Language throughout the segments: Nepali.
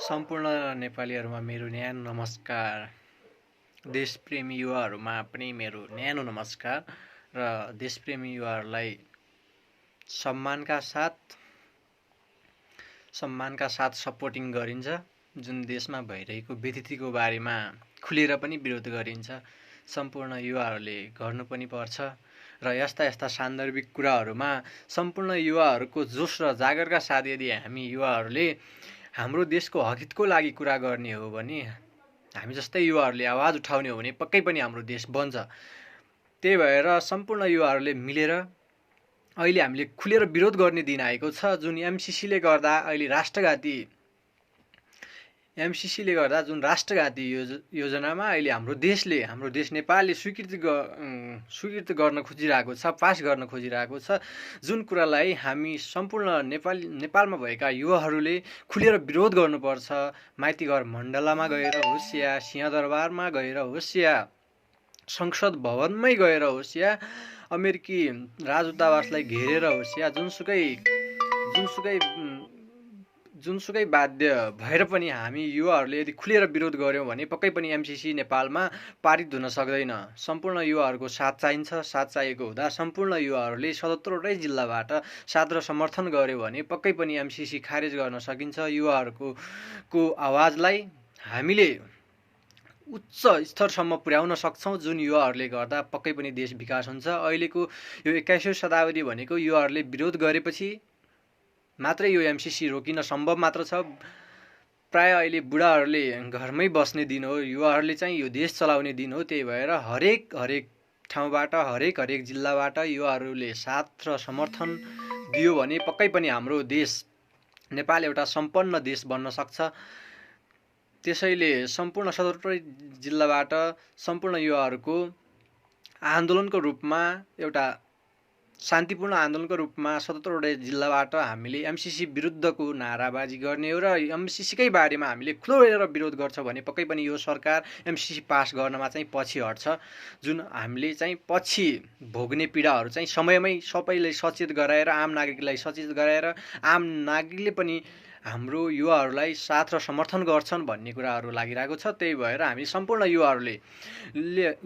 सम्पूर्ण नेपालीहरूमा मेरो न्यानो नमस्कार। देशप्रेमी युवाहरूमा पनि मेरो न्यानो नमस्कार र देशप्रेमी युवाहरूलाई सम्मानका साथ सपोर्टिङ गरिन्छ। जुन देशमा भइरहेको विकृतिको बारेमा खुलेर पनि विरोध गरिन्छ। सम्पूर्ण युवाहरूले गर्नु पनि पर्छ र यस्ता सान्दर्भिक कुराहरूमा सम्पूर्ण युवाहरूको जोस र जागरका साथ यदि हामी युवाहरूले हाम्रो देशको हितको लागि कुरा गर्ने हो भने, हामी जस्तै युवाहरूले आवाज उठाउने हो भने पक्कै पनि हाम्रो देश बन्छ। त्यही भएर सम्पूर्ण युवाहरूले मिलेर अहिले हामीले खुलेर विरोध गर्ने दिन आएको छ। जुन एमसिसीले गर्दा अहिले जुन राष्ट्रघाती योजनामा अहिले हाम्रो देश नेपालले स्वीकृति गर्न खोजिरहेको छ, पास गर्न खोजिरहेको छ। जुन कुरालाई हामी सम्पूर्ण नेपालमा भएका युवाहरूले खुलेर विरोध गर्नुपर्छ। माइतीघर मण्डलामा गएर होस् या सिंहदरबारमा गएर होस् या संसद भवनमै गएर होस् या अमेरिकी राजदूतावासलाई घेरेर होस् या जुनसुकै बाध्य भएर पनि हामी युवाहरूले यदि खुलेर विरोध गर्यौँ भने पक्कै पनि एमसिसी नेपालमा पारित हुन सक्दैन। सम्पूर्ण युवाहरूको साथ चाहिन्छ। साथ चाहिएको हुँदा सम्पूर्ण युवाहरूले 77वटै जिल्लाबाट साथ र समर्थन गर्यो भने पक्कै पनि एमसिसी खारेज गर्न सकिन्छ। युवाहरूको आवाजलाई हामीले उच्च स्तरसम्म पुर्याउन सक्छौँ। जुन युवाहरूले गर्दा पक्कै पनि देश विकास हुन्छ। अहिलेको यो 21औं शताब्दी भनेको युवाहरूले विरोध गरेपछि मात्रै यो एमसिसी रोकिन सम्भव मात्र छ। प्राय अहिले बुढाहरूले घरमै बस्ने दिन हो, युवाहरूले चाहिँ यो देश चलाउने दिन हो। त्यही भएर हरेक ठाउँबाट हरेक जिल्लाबाट युवाहरूले साथ र समर्थन दियो भने पक्कै पनि हाम्रो देश नेपाल एउटा सम्पन्न देश बन्न सक्छ। त्यसैले सम्पूर्ण 77 जिल्लाबाट सम्पूर्ण युवाहरूको आन्दोलनको रूपमा एउटा शान्तिपूर्ण आन्दोलनको रूपमा 77वटै जिल्लाबाट हामीले एमसिसी विरुद्धको नाराबाजी गर्ने हो र एमसिसीकै बारेमा हामीले खुलेर विरोध गर्छ भने पक्कै पनि यो सरकार एमसिसी पास गर्नमा चाहिँ पछि हट्छ। जुन हामीले चाहिँ पछि भोग्ने पीडाहरू चाहिँ समयमै सबैलाई सचेत गराएर आम नागरिकलाई सचेत गराएर आम नागरिकले पनि हाम्रो युवाहरूलाई साथ र समर्थन गर्छन् भन्ने कुराहरू लागिरहेको छ। त्यही भएर हामी सम्पूर्ण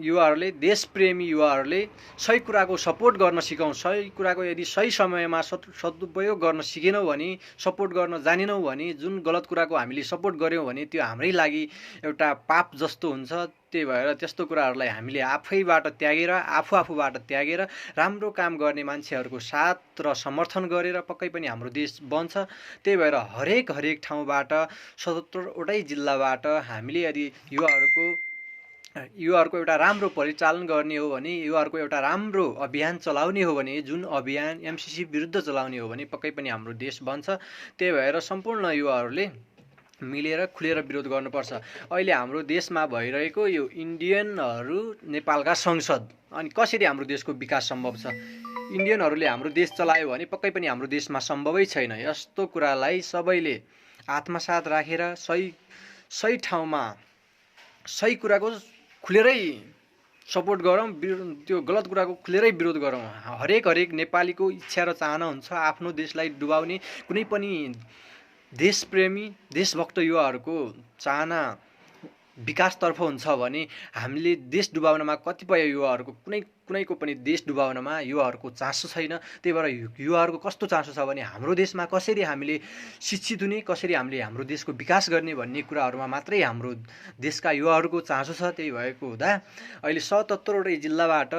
युवाहरूले देशप्रेमी युवाहरूले सही कुराको सपोर्ट गर्न सिकौँ। सही कुराको यदि सही समयमा सदुपयोग गर्न सिकेनौँ भने, सपोर्ट गर्न जानेनौँ भने, जुन गलत कुराको हामीले सपोर्ट गऱ्यौँ भने त्यो हाम्रै लागि एउटा पाप जस्तो हुन्छ। त्यही भएर त्यस्तो कुराहरूलाई हामीले आफूबाट त्यागेर राम्रो काम गर्ने मान्छेहरूको साथ र समर्थन गरेर पक्कै पनि हाम्रो देश बन्छ। त्यही भएर हरेक ठाउँबाट 77वटै जिल्लाबाट हामीले यदि युवाहरूको एउटा राम्रो परिचालन गर्ने हो भने, युवाहरूको एउटा राम्रो अभियान चलाउने हो भने, जुन अभियान एमसिसी विरुद्ध चलाउने हो भने पक्कै पनि हाम्रो देश बन्छ। त्यही भएर सम्पूर्ण युवाहरूले मिलेर खुलेर विरोध गर्नुपर्छ। अहिले हाम्रो देशमा भइरहेको यो इन्डियनहरू नेपालका संसद, अनि कसरी हाम्रो देशको विकास सम्भव छ? इन्डियनहरूले हाम्रो देश चलायो भने पक्कै पनि हाम्रो देशमा सम्भवै छैन। यस्तो कुरालाई सबैले आत्मसात राखेर सही ठाउँमा सही कुराको खुलेरै सपोर्ट गरौँ, त्यो गलत कुराको खुलेरै विरोध गरौँ। हरेक नेपालीको इच्छा र चाहना हुन्छ आफ्नो देशलाई डुबाउने। कुनै पनि देशप्रेमी देशभक्त युवाहरूको चाहना विकासतर्फ हुन्छ भने हामीले देश डुबाउनमा कतिपय युवाहरूको कुनैको पनि देश डुबाउनमा युवाहरूको चासो छैन। त्यही भएर युवाहरूको कस्तो चासो छ भने हाम्रो देशमा कसरी हामीले शिक्षित हुने, कसरी हामीले हाम्रो देशको विकास गर्ने भन्ने कुराहरूमा मात्रै हाम्रो देशका युवाहरूको चासो छ। त्यही भएको हुँदा अहिले 77वटै जिल्लाबाट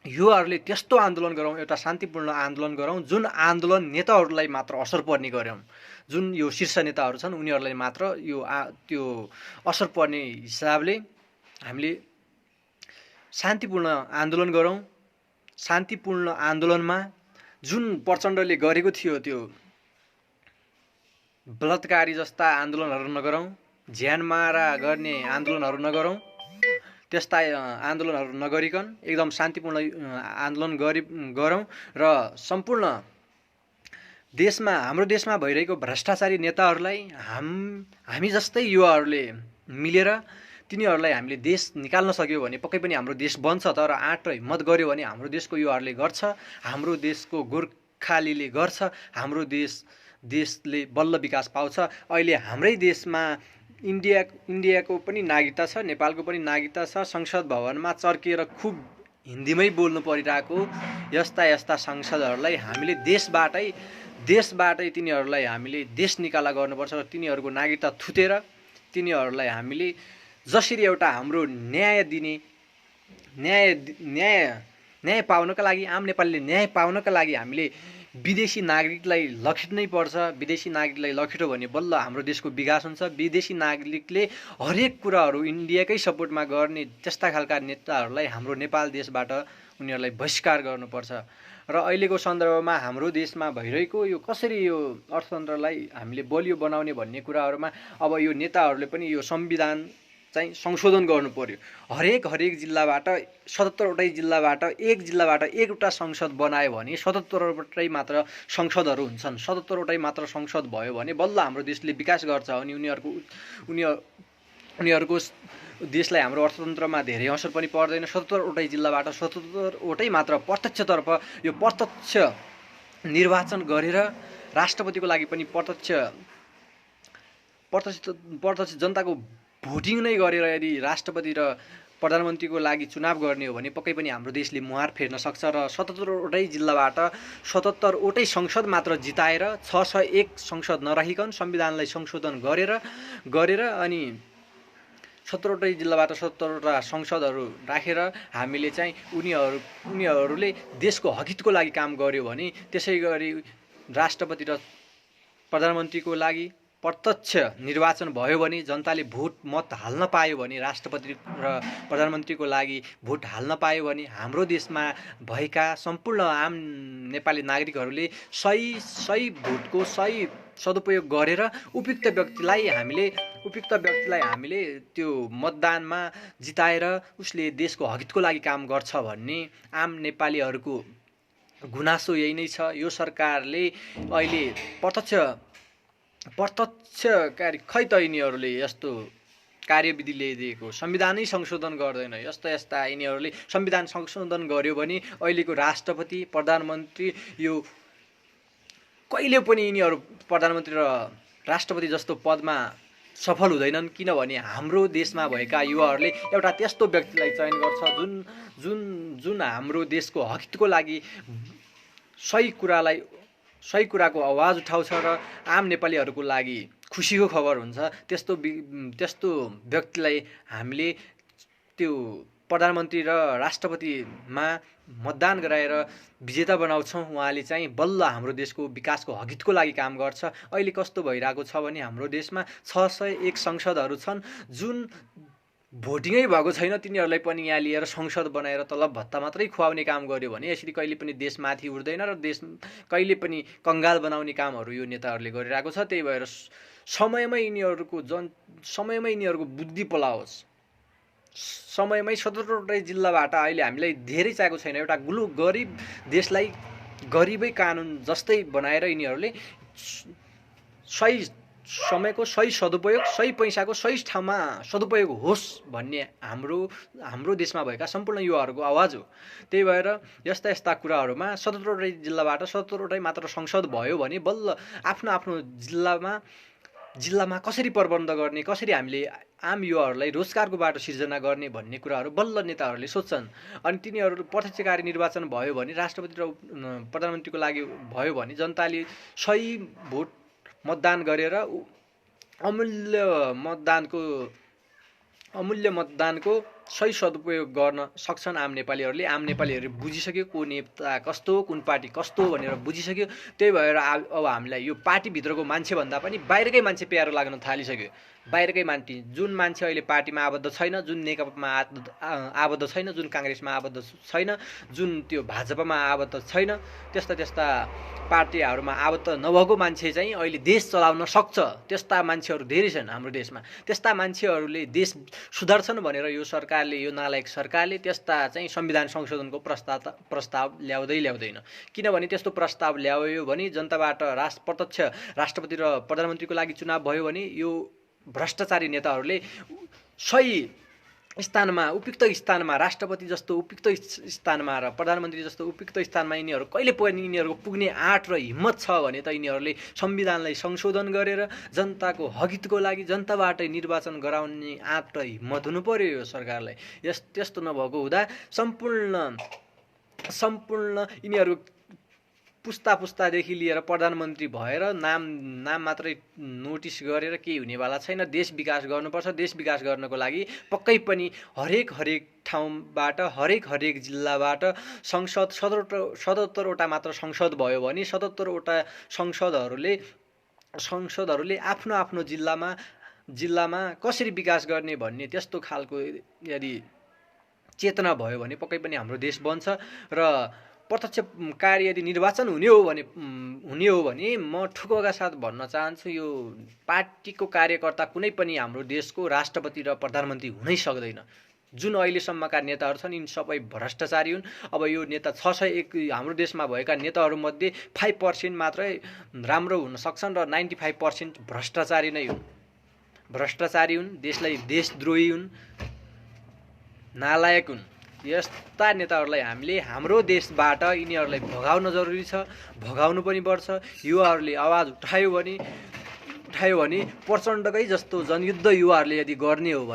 युवाहरूले त्यस्तो आन्दोलन गरौँ, एउटा शान्तिपूर्ण आन्दोलन गरौँ जुन आन्दोलन नेताहरूलाई मात्र असर पर्ने गरौँ। जुन यो शीर्ष नेताहरू छन् उनीहरूलाई मात्र त्यो असर पर्ने हिसाबले हामीले शान्तिपूर्ण आन्दोलन गरौँ। शान्तिपूर्ण आन्दोलनमा जुन प्रचण्डले गरेको थियो त्यो बलात्कारी जस्ता आन्दोलनहरू नगरौँ, ज्यान मारा गर्ने आन्दोलनहरू नगरौँ। त्यस्ता आन्दोलनहरू नगरिकन एकदम शान्तिपूर्ण आन्दोलन गरौँ र सम्पूर्ण हाम्रो देशमा भइरहेको भ्रष्टाचारी नेताहरूलाई हामी जस्तै युवाहरूले मिलेर तिनीहरूलाई हामीले देश निकाल्न सक्यो भने पक्कै पनि हाम्रो देश बन्छ। तर आँट र हिम्मत गर्यो भने हाम्रो देशको युवाहरूले गर्छ, हाम्रो देशको गोर्खालीले गर्छ, हाम्रो देश देशले बल्ल विकास पाउँछ। अहिले हाम्रै देशमा इन्डियाको पनि नागरिकता छ, नेपालको पनि नागरिकता छ। संसद भवनमा चर्किएर खुब हिन्दीमै बोल्नु परिरहेको यस्ता सांसदहरूलाई हामीले देशबाटै तिनीहरूलाई हामीले देश निकाला गर्नुपर्छ। तिनीहरूको नागरिकता थुतेर तिनीहरूलाई हामीले जसरी एउटा हाम्रो न्याय पाउनका लागि, आम नेपालीले न्याय पाउनका लागि हामीले विदेशी नागरिकलाई लखेट्नै पर्छ। विदेशी नागरिकलाई लखेट्यो भने बल्ल हाम्रो देशको विकास हुन्छ। विदेशी नागरिकले हरेक कुराहरू इन्डियाकै सपोर्टमा गर्ने त्यस्ता खालका नेताहरूलाई हाम्रो नेपाल देशबाट उनीहरूलाई बहिष्कार गर्नुपर्छ। र अहिलेको सन्दर्भमा हाम्रो देशमा भइरहेको यो कसरी यो अर्थतन्त्रलाई हामीले बलियो बनाउने भन्ने कुराहरूमा अब यो नेताहरूले पनि यो संविधान चाहिँ संशोधन गर्नु पर्यो। हरेक जिल्लाबाट 77वटै जिल्लाबाट एकवटा संसद बनायो भने 77वटै मात्र संसदहरू हुन्छन्। 77वटै मात्र संसद भयो भने बल्ल हाम्रो देशले विकास गर्छ। अनि उनीहरूको देशलाई हाम्रो अर्थतन्त्रमा धेरै असर पनि पर्दैन। 77वटै जिल्लाबाट 77वटै मात्र प्रत्यक्षतर्फ यो प्रत्यक्ष निर्वाचन गरेर राष्ट्रपतिको लागि पनि प्रत्यक्ष जनताको भोटिङ नै गरेर यदि राष्ट्रपति र प्रधानमन्त्रीको लागि चुनाव गर्ने हो भने पक्कै पनि हाम्रो देशले मुहार फेर्न सक्छ। र 77वटै जिल्लाबाट 77वटै संसद मात्र जिताएर 601 संसद नराखिकन संविधानलाई संशोधन गरेर अनि 77वटै जिल्लाबाट 77वटा संसदहरू राखेर हामीले चाहिँ उनीहरूले देशको हकितको लागि काम गर्यो भने, त्यसै गरी राष्ट्रपति र प्रधानमन्त्रीको लागि प्रत्यक्ष निर्वाचन भयो भने, जनताले मत हाल्न पायो भने, राष्ट्रपति र प्रधानमन्त्रीको लागि भोट हाल्न पायो भने हाम्रो देशमा भएका सम्पूर्ण आम नेपाली नागरिकहरूले सही भोटको सही सदुपयोग गरेर उपयुक्त व्यक्तिलाई हामीले त्यो मतदानमा जिताएर उसले देशको हकितको लागि काम गर्छ भन्ने आम नेपालीहरूको गुनासो यही नै छ। यो सरकारले अहिले प्रत्यक्षकारी खै त यिनीहरूले यस्तो कार्यविधि ल्याइदिएको संविधानै संशोधन गर्दैन। यस्ता यिनीहरूले संविधान संशोधन गर्यो भने अहिलेको राष्ट्रपति प्रधानमन्त्री यो कहिले पनि यिनीहरू प्रधानमन्त्री र राष्ट्रपति जस्तो पदमा सफल हुँदैनन्। किनभने हाम्रो देशमा भएका युवाहरूले एउटा त्यस्तो व्यक्तिलाई चयन गर्छ जुन हाम्रो देशको हकितको लागि सही कुराको आवाज उठाउँछ र आम नेपालीहरूको लागि खुसीको खबर हुन्छ। त्यस्तो व्यक्तिलाई हामीले त्यो प्रधानमन्त्री र राष्ट्रपतिमा मतदान गराएर विजेता बनाउँछौँ। उहाँले चाहिँ बल्ल हाम्रो देशको विकासको हकितको लागि काम गर्छ। अहिले कस्तो भइरहेको छ भने हाम्रो देशमा 601 संसदहरू छन् जुन भोटिङै भएको छैन। तिनीहरूलाई पनि यहाँ लिएर संसद बनाएर तलब भत्ता मात्रै खुवाउने काम गर्यो भने यसरी कहिले पनि देश माथि उठ्दैन र देश कहिले पनि कङ्गाल बनाउने कामहरू यो नेताहरूले गरिरहेको छ। त्यही भएर समयमै यिनीहरूको बुद्धि पलाओस्। समयमै 77वटै जिल्लाबाट अहिले हामीलाई धेरै चाहिएको छैन। एउटा गरिब देशलाई गरिबै कानुन जस्तै बनाएर यिनीहरूले सही समयको सही सदुपयोग, सही पैसाको सही ठाउँमा सदुपयोग होस् भन्ने हाम्रो देशमा भएका सम्पूर्ण युवाहरूको आवाज हो। त्यही भएर यस्ता कुराहरूमा 77वटै जिल्लाबाट 77वटै मात्र संसद भयो भने बल्ल आफ्नो जिल्लामा कसरी प्रबन्ध गर्ने, कसरी हामीले आम युवाहरूलाई रोजगारको बाटो सिर्जना गर्ने भन्ने कुराहरू बल्ल नेताहरूले सोच्छन्। अनि तिनीहरू प्रत्यक्षकारी निर्वाचन भयो भने, राष्ट्रपति र प्रधानमन्त्रीको लागि भयो भने जनताले सही भोट मतदान गरेर अमूल्य मतदानको सही सदुपयोग गर्न सक्छन् आम नेपालीहरूले बुझिसक्यो को नेता कस्तो, कुन पार्टी कस्तो भनेर बुझिसक्यो। त्यही भएर अब हामीलाई यो पार्टीभित्रको मान्छे भन्दा पनि बाहिरकै मान्छे प्यारो लाग्न थालिसक्यो। बाहिरकै मान्छे, जुन मान्छे अहिले पार्टीमा आबद्ध छैन, जुन नेकपामा आबद्ध छैन, जुन काङ्ग्रेसमा आबद्ध छैन, जुन त्यो भाजपामा आबद्ध छैन, त्यस्ता पार्टीहरूमा आबद्ध नभएको मान्छे चाहिँ अहिले देश चलाउन सक्छ। त्यस्ता मान्छेहरू धेरै छन् हाम्रो देशमा। त्यस्ता मान्छेहरूले देश सुधार्छन् भनेर यो नालायक सरकारले त्यस्ता चाहिँ संविधान संशोधनको प्रस्ताव ल्याउँदैन। किनभने त्यस्तो प्रस्ताव ल्यायो भने जनताबाट प्रत्यक्ष राष्ट्रपति र प्रधानमन्त्रीको लागि चुनाव भयो भने यो भ्रष्टाचारी नेताहरूले सही स्थानमा उपयुक्त स्थानमा राष्ट्रपति जस्तो उपयुक्त स्थानमा र प्रधानमन्त्री जस्तो उपयुक्त स्थानमा यिनीहरू कहिले पनि यिनीहरूको पुग्ने आँट र हिम्मत छ भने त यिनीहरूले संविधानलाई संशोधन गरेर जनताको हकितको लागि जनताबाटै निर्वाचन गराउने आँट र हिम्मत हुनु पर्यो यो सरकारलाई। त्यस्तो नभएको हुँदा सम्पूर्ण यिनीहरू पुस्तादेखि लिएर प्रधानमन्त्री भएर नाम मात्रै नोटिस गरेर केही हुनेवाला छैन। देश विकास गर्नुपर्छ। देश विकास गर्नको लागि पक्कै पनि हरेक ठाउँबाट हरेक जिल्लाबाट संसद 77वटा मात्र संसद भयो भने 77वटा संसदहरूले आफ्नो जिल्लामा कसरी विकास गर्ने भन्ने त्यस्तो खालको यदि चेतना भयो भने पक्कै पनि हाम्रो देश बन्छ। र प्रत्यक्ष कार्य यदि निर्वाचन हुने हो भने म ठुकोका साथ भन्न चाहन्छु यो पार्टीको कार्यकर्ता कुनै पनि हाम्रो देशको राष्ट्रपति र प्रधानमन्त्री हुनै सक्दैन। जुन अहिलेसम्मका नेताहरू छन् यिनी सबै भ्रष्टाचारी हुन्। अब यो नेता 601 हाम्रो देशमा भएका नेताहरूमध्ये 5% मात्रै राम्रो हुन सक्छन् र 95% भ्रष्टाचारी नै हुन्। देशलाई देशद्रोही हुन्, नालायक हुन्। यस्ता नेताहरूलाई हामीले हाम्रो देशबाट यिनीहरूलाई भगाउन जरुरी छ, भगाउनु पनि पर्छ। युवाहरूले आवाज उठायो भने प्रचण्डकै जस्तो जनयुद्ध युवाहरूले यदि गर्ने हो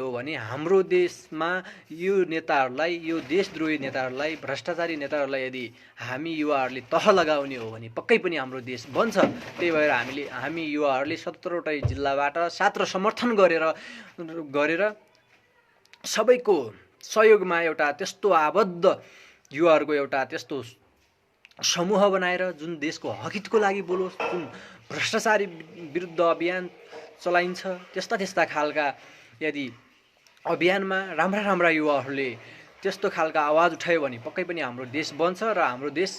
भने हाम्रो देशमा यो नेताहरूलाई, यो देशद्रोही नेताहरूलाई, भ्रष्टाचारी नेताहरूलाई यदि हामी युवाहरूले तह लगाउने हो भने पक्कै पनि हाम्रो देश बन्छ। त्यही भएर हामी युवाहरूले 77वटै जिल्लाबाट साथ र समर्थन गरेर सबैको सहयोगमा एउटा त्यस्तो आबद्ध युवाहरूको एउटा त्यस्तो समूह बनाएर जुन देशको हकितको लागि बोलोस्, जुन भ्रष्टाचारी विरुद्ध अभियान चलाइन्छ त्यस्ता खालका यदि अभियानमा राम्रा युवाहरूले त्यस्तो खालका आवाज उठायो भने पक्कै पनि हाम्रो देश बन्छ र हाम्रो देश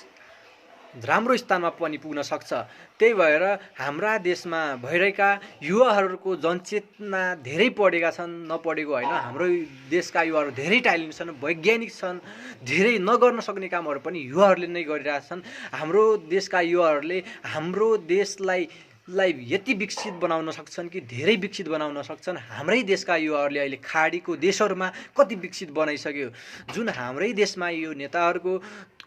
राम्रो स्थानमा पनि पुग्न सक्छ। त्यही भएर हाम्रा देशमा भइरहेका युवाहरूको जनचेतना धेरै पढेका छन्, नपढेको होइन। हाम्रो देशका युवाहरू धेरै ट्यालेन्ट छन्, वैज्ञानिक छन्, धेरै नगर्न सक्ने कामहरू पनि युवाहरूले नै गरिरहेछन्। हाम्रो देशका युवाहरूले हाम्रो देशलाई यति विकसित बनाउन सक्छन् कि धेरै विकसित बनाउन सक्छन्। हाम्रै देशका युवाहरूले अहिले खाडीको देशहरूमा कति विकसित बनाइसक्यो। जुन हाम्रै देशमा यो नेताहरूको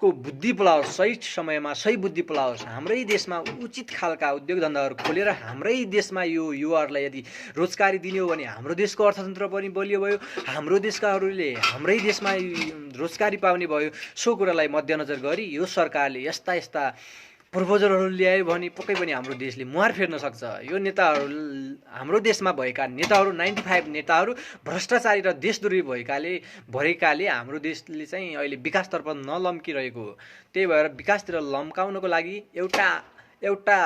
बुद्धि पलाओस्, सही समयमा सही बुद्धि पलाओस्, हाम्रै देशमा उचित खालका उद्योग धन्दाहरू खोलेर हाम्रै देशमा यो युवाहरूलाई यदि रोजगारी दिने हो भने हाम्रो देशको अर्थतन्त्र पनि बलियो भयो, हाम्रो देशकाहरूले हाम्रै देशमा रोजगारी पाउने भयो। सो कुरालाई मध्यनजर गरी यो सरकारले यस्ता प्रपोजलहरू ल्यायो भने पक्कै पनि हाम्रो देशले मुहार फेर्न सक्छ। यो नेताहरू, हाम्रो देशमा भएका नेताहरू 95 नेताहरू भ्रष्टाचारी र देशद्रोही भएकाले हाम्रो देशले चाहिँ अहिले विकासतर्फ नलम्किरहेको हो। त्यही भएर विकासतिर लम्काउनको लागि एउटा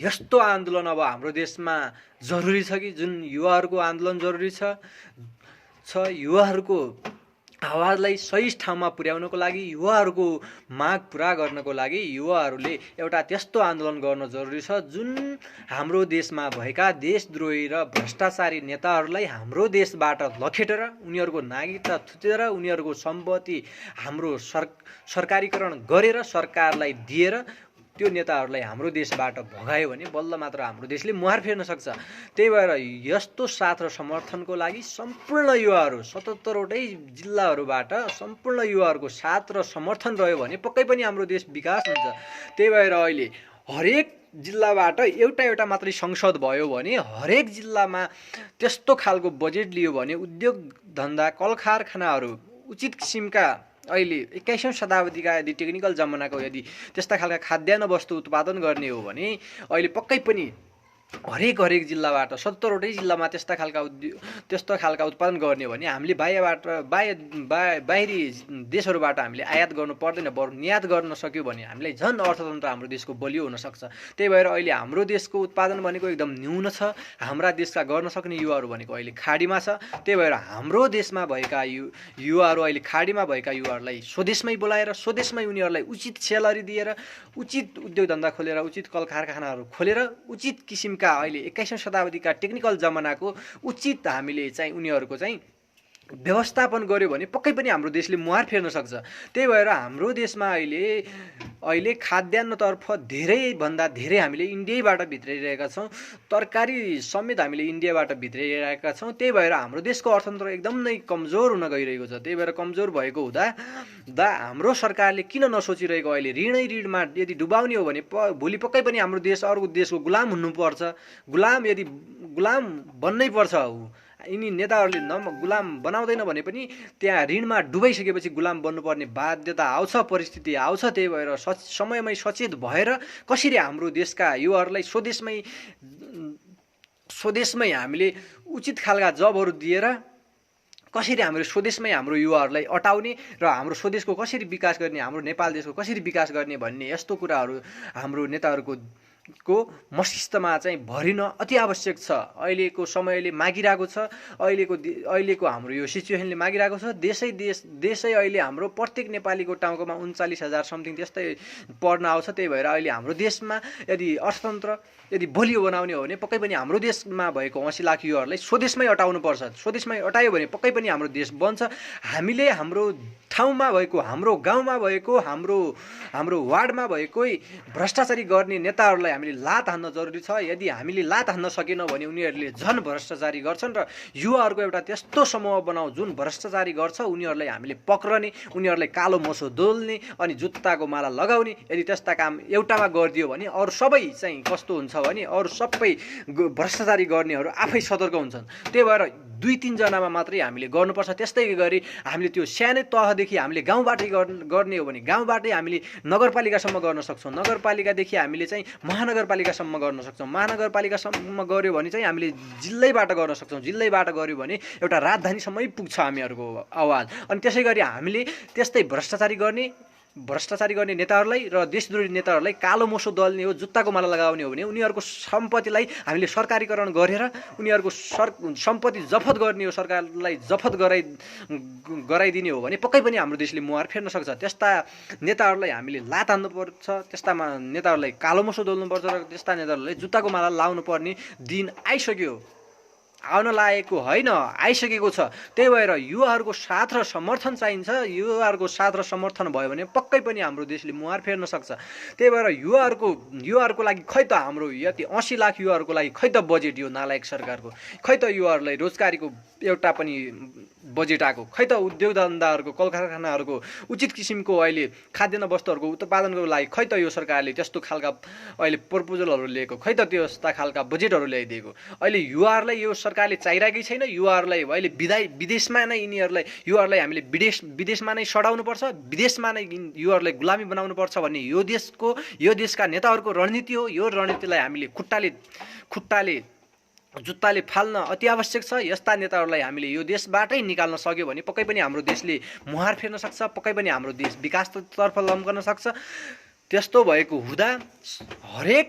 यस्तो आन्दोलन अब हाम्रो देशमा जरुरी छ कि जुन युवाहरूको आन्दोलन जरुरी छ। युवाहरूको आवाजलाई सही ठाउँमा पुर्याउनको लागि, युवाहरूको माग पुरा गर्नको लागि युवाहरूले एउटा त्यस्तो आन्दोलन गर्न जरुरी छ जुन हाम्रो देशमा भएका देशद्रोही र भ्रष्टाचारी नेताहरूलाई हाम्रो देशबाट लखेटेर, उनीहरूको नागरिकता थुतेर, उनीहरूको सम्पत्ति हाम्रो सरकारीकरण गरेर सरकारलाई दिएर त्यो नेताहरूलाई हाम्रो देशबाट भगायो भने बल्ल मात्र हाम्रो देशले मुहार फेर्न सक्छ। त्यही भएर यस्तो साथ र समर्थनको लागि सम्पूर्ण युवाहरू 77वटै जिल्लाहरूबाट सम्पूर्ण युवाहरूको साथ र समर्थन रह्यो भने पक्कै पनि हाम्रो देश विकास हुन्छ। त्यही भएर अहिले हरेक जिल्लाबाट एउटा मात्रै संसद भयो भने, हरेक जिल्लामा त्यस्तो खालको बजेट लियो भने उद्योग धन्दा, कल कारखानाहरू उचित किसिमका अहिले 21औं शताब्दीका यदि टेक्निकल जमानाको यदि त्यस्ता खालका खाद्यान्न वस्तु उत्पादन गर्ने हो भने अहिले पक्कै पनि हरेक जिल्लाबाट 77वटै जिल्लामा त्यस्ता खालका उत्पादन गर्ने हो भने हामीले बाहिरी देशहरूबाट हामीले आयात गर्नु पर्दैन, बरु निर्यात गर्न सक्यो भने हामीलाई झन् अर्थतन्त्र हाम्रो देशको बलियो हुन सक्छ। त्यही भएर अहिले हाम्रो देशको उत्पादन भनेको एकदम न्यून छ। हाम्रा देशका गर्न सक्ने युवाहरू भनेको अहिले खाडीमा छ। त्यही भएर हाम्रो देशमा भएका युवाहरू अहिले खाडीमा भएका युवाहरूलाई स्वदेशमै बोलाएर स्वदेशमै उनीहरूलाई उचित स्यालेरी दिएर, उचित उद्योग धन्दा खोलेर, उचित कल कारखानाहरू खोलेर, उचित किसिमका अहिले 21औं शताब्दीका टेक्निकल जमानाको उचित हामीले चाहिँ उनीहरूको चाहिँ व्यवस्थापन गर्यो भने पक्कै पनि हाम्रो देशले मुहार फेर्न सक्छ। त्यही भएर हाम्रो देशमा अहिले खाद्यान्नतर्फ धेरैभन्दा धेरै हामीले इन्डियाबाट भित्राइरहेका छौँ। तरकारी समेत हामीले इन्डियाबाट भित्राइरहेका छौँ। त्यही भएर हाम्रो देशको अर्थतन्त्र एकदम नै कमजोर हुन गइरहेको छ। त्यही भएर कमजोर भएको हुँदा हाम्रो सरकारले किन नसोचिरहेको, अहिले ऋणमा यदि डुबाउने हो भने भोलि पक्कै पनि हाम्रो देश अर्को देशको गुलाम हुनुपर्छ। गुलाम बन्नै पर्छ। यिनी नेताहरूले गुलाम बनाउँदैन भने पनि त्यहाँ ऋणमा डुबाइसकेपछि गुलाम बन्नुपर्ने बाध्यता आउँछ, परिस्थिति आउँछ। त्यही भएर समयमै सचेत भएर कसरी हाम्रो देशका युवाहरूलाई स्वदेशमै हामीले उचित खालका जबहरू दिएर कसरी हाम्रो स्वदेशमै हाम्रो युवाहरूलाई अटाउने र हाम्रो स्वदेशको कसरी विकास गर्ने, हाम्रो नेपाल देशको कसरी विकास गर्ने भन्ने यस्तो कुराहरू हाम्रो नेताहरूको मस्तिष्कमा चाहिँ भरिन अति आवश्यक छ। अहिलेको समयले मागिरहेको छ। अहिलेको हाम्रो यो सिचुएसनले मागिरहेको छ। देशै अहिले हाम्रो प्रत्येक नेपालीको टाउकोमा 39,000 समथिङ त्यस्तै पढ्न आउँछ। त्यही भएर अहिले हाम्रो देशमा यदि अर्थतन्त्र यदि बलियो बनाउने हो भने पक्कै पनि हाम्रो देशमा भएको 80 लाख युवाहरूलाई स्वदेशमै अटाउनुपर्छ। स्वदेशमै अटायो भने पक्कै पनि हाम्रो देश बन्छ। हामीले हाम्रो ठाउँमा भएको, हाम्रो गाउँमा भएको, हाम्रो वार्डमा भएकै भ्रष्टाचारी गर्ने नेताहरूलाई हामीले लात हान्न जरुरी छ। यदि हामीले लात हान्न सकेनौँ भने उनीहरूले झन् भ्रष्टाचारी गर्छन् र युवाहरूको एउटा त्यस्तो समूह बनाऊ जुन भ्रष्टाचारी गर्छ उनीहरूलाई हामीले पक्रने, उनीहरूलाई कालो मोसो दोल्ने अनि जुत्ताको माला लगाउने। यदि त्यस्ता काम एउटामा गरिदियो भने अरू सबै चाहिँ कस्तो हुन्छ भने अरू सबै भ्रष्टाचारी गर्नेहरू आफै सतर्क हुन्छन्। त्यही भएर 2-3 जनामा मात्रै हामीले गर्नुपर्छ। त्यस्तै गरी हामीले त्यो सानै तहदेखि हामीले गाउँबाटै गर्ने हो भने गाउँबाटै हामीले नगरपालिकासम्म गर्न सक्छौँ। नगरपालिकादेखि हामीले चाहिँ महानगरपालिकासम्म गर्न सक्छौँ। महानगरपालिकासम्म गऱ्यो भने चाहिँ हामीले जिल्लैबाट गर्न सक्छौँ। जिल्लैबाट गऱ्यो भने एउटा राजधानीसम्मै पुग्छ हामीहरूको आवाज। अनि त्यसै गरी हामीले त्यस्तै भ्रष्टाचारी गर्ने नेताहरूलाई र देशद्रोही नेताहरूलाई कालो मोसो दल्ने हो, जुत्ताको माला लगाउने हो भने उनीहरूको सम्पत्तिलाई हामीले सरकारीकरण गरेर उनीहरूको सम्पत्ति जफत गर्ने हो, सरकारलाई जफत गराइदिने हो भने पक्कै पनि हाम्रो देशले मुहार फेर्न सक्छ। त्यस्ता नेताहरूलाई हामीले लात हान्नुपर्छ, त्यस्ता नेताहरूलाई कालो मोसो दोल्नुपर्छ र त्यस्ता नेताहरूलाई जुत्ताको माला लाउनु पर्ने दिन आइसक्यो। आउन लागेको होइन, आइसकेको छ। त्यही भएर युवाहरूको साथ र समर्थन चाहिन्छ। युवाहरूको साथ र समर्थन भयो भने पक्कै पनि हाम्रो देशले मुहार फेर्न सक्छ। त्यही भएर युवाहरूको लागि खै त हाम्रो यति 80 लाख युवाहरूको लागि खै त बजेट यो नालायक सरकारको, खै त युवाहरूलाई रोजगारीको एउटा पनि बजेट आएको, खै त उद्योग धन्दाहरूको, कल कारखानाहरूको उचित किसिमको अहिले खाद्यान्न वस्तुहरूको उत्पादनको लागि खै त यो सरकारले त्यस्तो खालका अहिले प्रपोजलहरू लिएको, खै त त्यस्ता खालका बजेटहरू ल्याइदिएको। अहिले युवाहरूलाई यो सरकारले चाहिरहेकै छैन। युवाहरूलाई अहिले विदेशमा नै युवाहरूलाई हामीले विदेशमा नै सडाउनुपर्छ, विदेशमा नै युवाहरूलाई गुलामी बनाउनुपर्छ भन्ने यो देशका नेताहरूको रणनीति हो। यो रणनीतिलाई हामीले खुट्टाले जुत्ताले फाल्न अति आवश्यक छ। यस्ता नेताहरूलाई हामीले यो देशबाटै निकाल्न सक्यो भने पक्कै पनि हाम्रो देशले मुहार फेर्न सक्छ, पक्कै पनि हाम्रो देश विकासतर्फ लम्कन सक्छ। त्यस्तो भएको हुँदा हरेक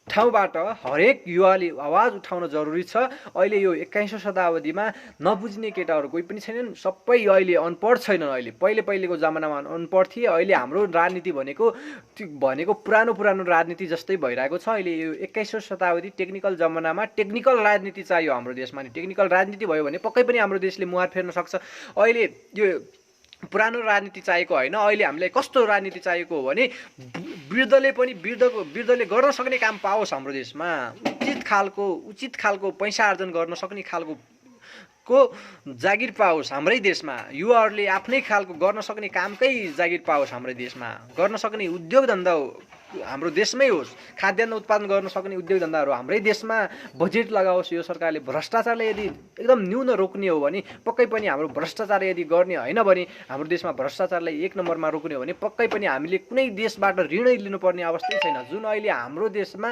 ठाउँबाट हरेक युवाले आवाज उठाउन जरुरी छ। अहिले यो 21औं शताब्दीमा नबुझ्ने केटाहरू कोही पनि छैनन्। सबै अहिले अनपढ छैनन्। अहिले पहिलेको जमानामा अनपढ थिए। अहिले हाम्रो राजनीति भनेको पुरानो राजनीति जस्तै भइरहेको छ। अहिले यो 21औं शताब्दी टेक्निकल जमानामा टेक्निकल राजनीति चाहियो हाम्रो देशमा। नि टेक्निकल राजनीति भयो भने पक्कै पनि हाम्रो देशले मुहार फेर्न सक्छ। अहिले यो पुरानो राजनीति चाहिएको होइन। अहिले हामीलाई कस्तो राजनीति चाहिएको हो भने वृद्धले गर्न सक्ने काम पाओस् हाम्रो देशमा, उचित खालको पैसा आर्जन गर्न सक्ने खालको जागिर पाओस् हाम्रै देशमा। युवाहरूले आफ्नै खालको गर्न सक्ने कामकै जागिर पाओस् हाम्रै देशमा। गर्न सक्ने उद्योग धन्दा हाम्रो देशमै होस्। खाद्यान्न उत्पादन गर्न सक्ने उद्योग धन्दाहरू हाम्रै देशमा बजेट लगाओस्। यो सरकारले भ्रष्टाचारलाई यदि एकदम न्यून रोक्ने हो भने पक्कै पनि हाम्रो भ्रष्टाचार यदि गर्ने होइन भने हाम्रो देशमा भ्रष्टाचारलाई 1 नम्बरमा रोक्ने हो भने पक्कै पनि हामीले कुनै देशबाट ऋणै लिनुपर्ने अवस्था छैन। जुन अहिले हाम्रो देशमा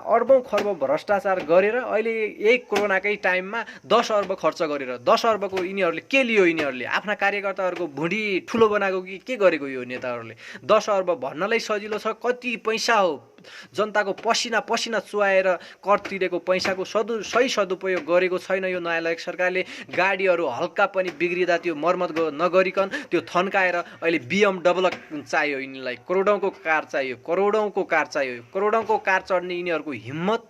अर्बौं खर्बौं भ्रष्टाचार गरेर अहिले यही कोरोनाकै टाइममा 10 अर्ब खर्च गरेर 10 अर्बको यिनीहरूले के लियो? यिनीहरूले आफ्ना कार्यकर्ताहरूको भुँडी ठुलो बनाएको कि के गरेको? यो नेताहरूले 10 अर्ब भन्नलाई सजिलो छ, कति पैसा हो? जनताको पसिना चुहाएर कर तिरेको पैसाको सही सदुपयोग गरेको छैन यो नालायक सरकारले। गाडीहरू हल्का पनि बिग्रिँदा त्यो मर्मत नगरिकन त्यो थन्काएर अहिले BMW चाहियो यिनीलाई, करोडौँको कार चाहियो। करोडौँको कार चढ्ने यिनीहरूको हिम्मत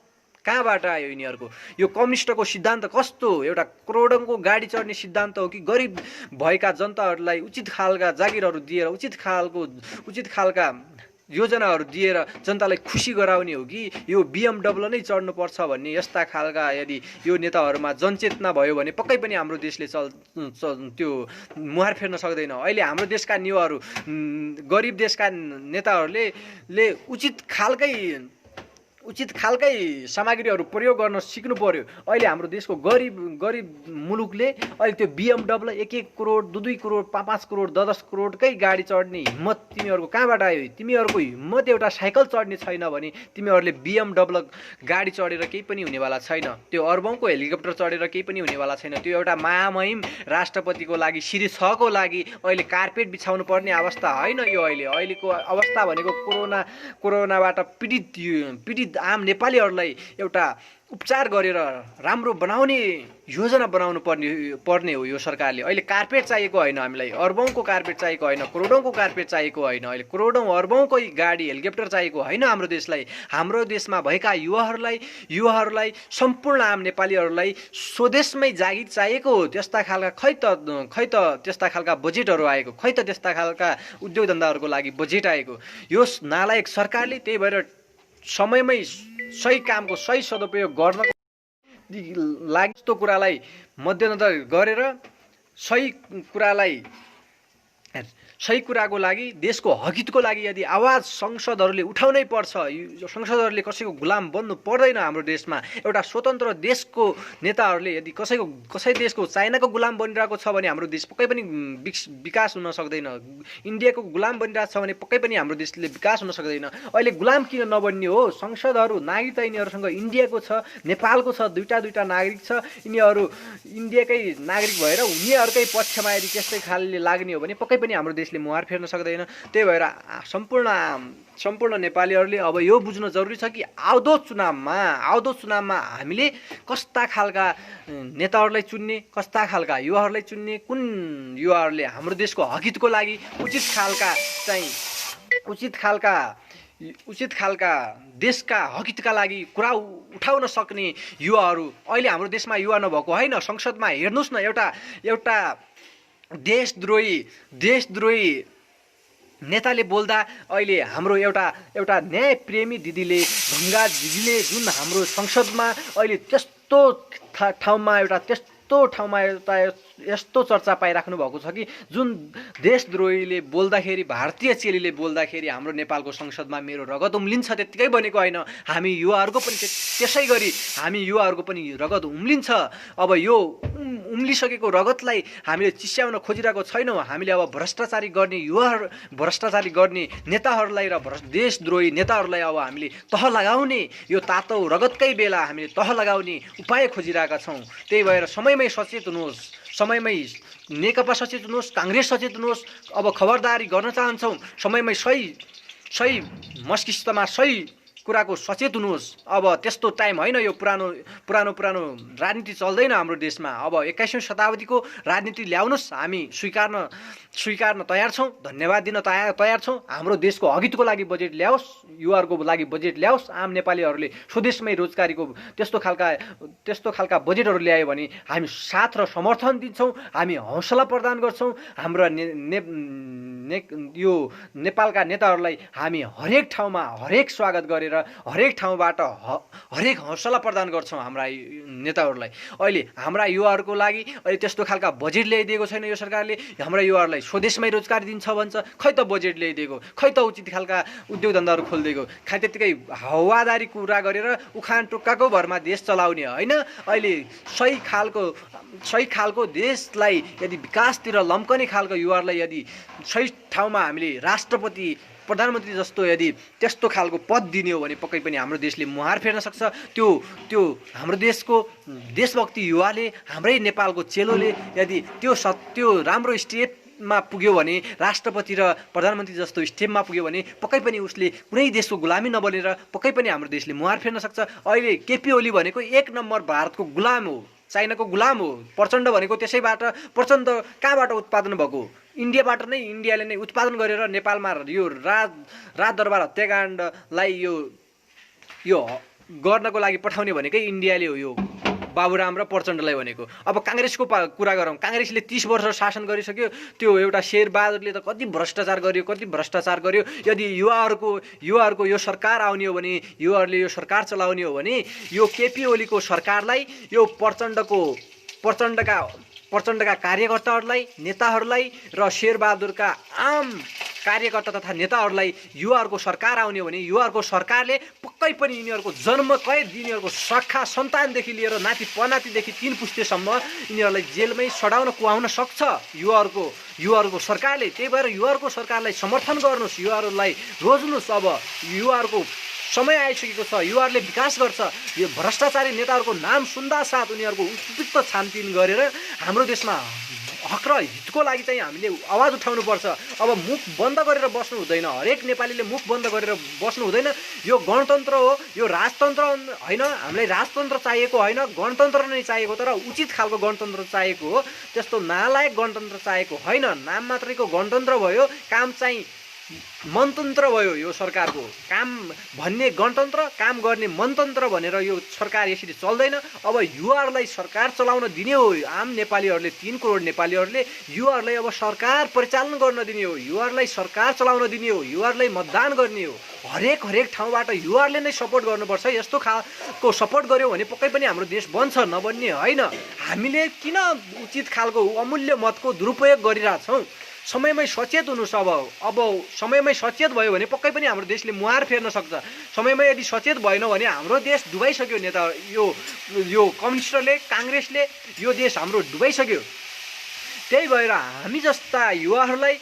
कहाँबाट आयो यिनीहरूको यो कम्युनिस्टको सिद्धान्त कस्तो एउटा करोडौँको गाडी चढ्ने सिद्धान्त हो कि गरिब भएका जनताहरूलाई उचित खालका जागिरहरू दिएर उचित खालका योजनाहरू दिएर जनतालाई खुसी गराउने हो कि यो BMW नै चढ्नुपर्छ भन्ने यस्ता खालका यदि यो नेताहरूमा जनचेतना भयो भने पक्कै पनि हाम्रो देशले त्यो मुहार फेर्न सक्दैन। अहिले हाम्रो देशका युवाहरू गरिब देशका नेताहरूले उचित खालकै सामग्रीहरू प्रयोग गर्न सिक्नु पर्यो। अहिले हाम्रो देशको गरिब मुलुकले अहिले त्यो BMW 1 करोड 2 करोड 5 करोड 10 करोडकै गाडी चढ्ने हिम्मत तिमीहरूको कहाँबाट आयो? तिमीहरूको हिम्मत एउटा साइकल चढ्ने छैन भने तिमीहरूले BMW गाडी चढेर केही पनि हुनेवाला छैन। त्यो अर्बौंको हेलिकप्टर चढेर केही पनि हुनेवाला छैन। त्यो एउटा महामहिम राष्ट्रपतिको लागि सिरिज 6 को लागि अहिले कार्पेट बिछाउनु पर्ने अवस्था होइन। यो अहिलेको अवस्था भनेको कोरोनाबाट पीडित आम नेपालीहरूलाई एउटा उपचार गरेर राम्रो बनाउने योजना बनाउनु पर्ने हो यो सरकारले। अहिले कार्पेट चाहिएको होइन, हामीलाई अर्बौंको कार्पेट चाहिएको होइन, करोडौंको कार्पेट चाहिएको होइन, अहिले करोडौं अर्बौंकै गाडी हेलिकप्टर चाहिएको होइन हाम्रो देशलाई। हाम्रो देशमा भएका युवाहरूलाई सम्पूर्ण आम नेपालीहरूलाई स्वदेशमै जागिर चाहिएको हो। त्यस्ता खालका खै त त्यस्ता खालका बजेटहरू आएको, खै त त्यस्ता खालका उद्योग धन्दाहरूको लागि बजेट आएको। यो नालायक सरकारले त्यही भएर समयमै सही कामको सही सदुपयोग गर्नको लागि यस्तो कुरालाई मध्यनजर गरेर सही कुराको लागि देशको हकितको लागि यदि आवाज संसदहरूले उठाउनै पर्छ। संसदहरूले कसैको गुलाम बन्नु पर्दैन। हाम्रो देशमा एउटा स्वतन्त्र देशको नेताहरूले यदि कसै देशको चाइनाको गुलाम बनिरहेको छ भने हाम्रो देश पक्कै पनि विकास हुन सक्दैन। इन्डियाको गुलाम बनिरहेको छ भने पक्कै पनि हाम्रो देशले विकास हुन सक्दैन। अहिले गुलाम किन नबन्ने हो? संसदहरू नागरिकता यिनीहरूसँग इन्डियाको छ, नेपालको छ, दुईटा नागरिक छ। यिनीहरू इन्डियाकै नागरिक भएर उनीहरूकै पक्षमा यदि त्यस्तै खालले लाग्ने हो भने पक्कै पनि हाम्रो देशले मुहार फेर्न सक्दैन। त्यही भएर सम्पूर्ण नेपालीहरूले अब यो बुझ्न जरुरी छ कि आउँदो चुनावमा हामीले कस्ता खालका नेताहरूलाई चुन्ने, कस्ता खालका युवाहरूलाई चुन्ने, कुन युवाहरूले हाम्रो देशको हकितको लागि उचित खालका देशका हकितका लागि कुरा उठाउन सक्ने युवाहरू अहिले हाम्रो देशमा युवा नभएको होइन। संसदमा हेर्नुस् न, एउटा देशद्रोही नेताले बोल्दा अहिले हाम्रो एउटा न्यायप्रेमी दिदीले, गङ्गा दिदीले जुन हाम्रो संसदमा अहिले त्यस्तो ठाउँमा एउटा यस्तो चर्चा पाइराख्नु भएको छ कि जुन देशद्रोहीले बोल्दाखेरि, भारतीय चेलीले बोल्दाखेरि हाम्रो नेपालको संसदमा मेरो रगत उम्लिन्छ त्यत्तिकै बनेको होइन। हामी युवाहरूको पनि त्यसै गरी हामी युवाहरूको पनि रगत उम्लिन्छ। अब यो उम्लिसकेको रगतलाई हामीले चिस्याउन खोजिरहेको छैनौँ। हामीले अब भ्रष्टाचारी गर्ने नेताहरूलाई र देशद्रोही नेताहरूलाई अब हामीले तह लगाउने, यो तातो रगतकै बेला हामीले तह लगाउने उपाय खोजिरहेका छौँ। त्यही भएर समयमै सचेत हुनुहोस्, समयमै नेकपा सचेत हुनुहोस्, काङ्ग्रेस सचेत हुनुहोस्। अब खबरदारी गर्न चाहन्छौँ, समयमै सही मस्तिष्कमा सही कुराको सचेत हुनुहोस्। अब त्यस्तो टाइम होइन, यो पुरानो राजनीति चल्दैन हाम्रो देशमा। अब 21औं शताब्दीको राजनीति ल्याउनुहोस्, हामी स्वीकार्न तयार छौँ, धन्यवाद दिन तयार छौँ। हाम्रो देशको हकितको लागि बजेट ल्याओस्, युवाहरूको लागि बजेट ल्याओस्। आम नेपालीहरूले स्वदेशमै रोजगारीको त्यस्तो खालका बजेटहरू ल्यायो भने हामी साथ र समर्थन दिन्छौँ, हामी हौसला प्रदान गर्छौँ। हाम्रा यो नेपालका नेताहरूलाई हामी हरेक ठाउँमा हरेक स्वागत गरेर हरेक ठाउँबाट हरेक हौसला प्रदान गर्छौँ हाम्रा नेताहरूलाई। अहिले हाम्रा युवाहरूको लागि अहिले त्यस्तो खालका बजेट ल्याइदिएको छैन यो सरकारले। हाम्रा युवाहरूलाई स्वदेशमै रोजगार दिन्छ भन्छ, खै त बजेट ल्याइदिएको, खै त उचित खालका उद्योग धन्दाहरू खोलिदिएको। खै त्यत्तिकै हावादारी कुरा गरेर उखान टुक्काको भरमा देश चलाउने होइन। अहिले सही खालको देशलाई यदि विकासतिर लम्कने खालको युवाहरूलाई यदि सही ठाउँमा हामीले राष्ट्रपति प्रधानमन्त्री जस्तो यदि त्यस्तो खालको पद दिने हो भने पक्कै पनि हाम्रो देशले मुहार फेर्न सक्छ। त्यो हाम्रो देशको देशभक्ति युवाले, हाम्रै नेपालको चेलोले यदि त्यो राम्रो स्टेपमा पुग्यो भने, राष्ट्रपति र प्रधानमन्त्री जस्तो स्टेपमा पुग्यो भने पक्कै पनि उसले कुनै देशको गुलामी नबनेर पक्कै पनि हाम्रो देशले मुहार फेर्न सक्छ। अहिले केपी ओली भनेको 1 नम्बर भारतको गुलाम हो, चाइनाको गुलाम हो। प्रचण्ड भनेको त्यसैबाट, प्रचण्ड कहाँबाट उत्पादन भएको? इन्डियाबाट नै, इन्डियाले नै उत्पादन गरेर नेपालमा यो राज दरबार हत्याकाण्डलाई यो गर्नको लागि पठाउने भनेकै इन्डियाले हो यो बाबुराम र प्रचण्डलाई भनेको। अब काङ्ग्रेसको कुरा गरौँ, काङ्ग्रेसले 30 वर्ष शासन गरिसक्यो, त्यो एउटा शेरबहादुरले त कति भ्रष्टाचार गर्यो। यदि युवाहरूको यो सरकार आउने हो भने, युवाहरूले यो सरकार चलाउने हो भने यो केपी ओलीको सरकारलाई, यो प्रचण्डका कार्यकर्ताहरूलाई, नेताहरूलाई र शेरबहादुरका आम कार्यकर्ता तथा नेताहरूलाई युवाहरूको सरकार आउने हो भने युवाहरूको सरकारले पक्कै पनि यिनीहरूको जन्म कैद, यिनीहरूको सखा सन्तानदेखि लिएर नाति पनातिदेखि 3 पुस्तेसम्म यिनीहरूलाई जेलमै सडाउन कुहाउन सक्छ युवाहरूको सरकारले। त्यही भएर युवाहरूको सरकारलाई समर्थन गर्नुहोस्, युवाहरूलाई रोज्नुहोस्। अब युवाहरूको समय आइसकेको छ, युवाहरूले विकास गर्छ। यो भ्रष्टाचारी नेताहरूको नाम सुन्दा साथ उनीहरूको उपयुक्त छानबिन गरेर हाम्रो देशमा हक र हितको लागि चाहिँ हामीले आवाज उठाउनुपर्छ। अब मुख बन्द गरेर बस्नु हुँदैन, हरेक नेपालीले मुख बन्द गरेर बस्नु हुँदैन। यो गणतन्त्र हो, यो राजतन्त्र होइन। हामीलाई राजतन्त्र चाहिएको होइन, गणतन्त्र नै चाहिएको, तर उचित खालको गणतन्त्र चाहिएको हो। त्यस्तो नालायक गणतन्त्र चाहिएको होइन। नाम मात्रैको गणतन्त्र भयो, काम चाहिँ मनतन्त्र भयो। यो सरकारको काम भन्ने गणतन्त्र, काम गर्ने मनतन्त्र भनेर यो सरकार यसरी चल्दैन। अब युवाहरूलाई सरकार चलाउन दिने हो। आम नेपालीहरूले, 3 करोड नेपालीहरूले युवाहरूलाई अब सरकार परिचालन गर्न दिने हो, युवाहरूलाई सरकार चलाउन दिने हो, युवाहरूलाई मतदान गर्ने हो। हरेक ठाउँबाट युवाहरूले नै सपोर्ट गर्नुपर्छ। यस्तो खालको सपोर्ट गर्यो भने पक्कै पनि हाम्रो देश बन्छ, नबन्ने होइन। हामीले किन उचित खालको अमूल्य मतको दुरुपयोग गरिरहेछौँ? समयमै सचेत हुनुहोस्। अब समयमै सचेत भयो भने पक्कै पनि हाम्रो देशले मुहार फेर्न सक्छ। समयमै यदि सचेत भएन भने हाम्रो देश डुबाइसक्यो। नेता यो कम्युनिस्टले, काङ्ग्रेसले यो देश हाम्रो डुबाइसक्यो। त्यही भएर हामी जस्ता युवाहरूलाई,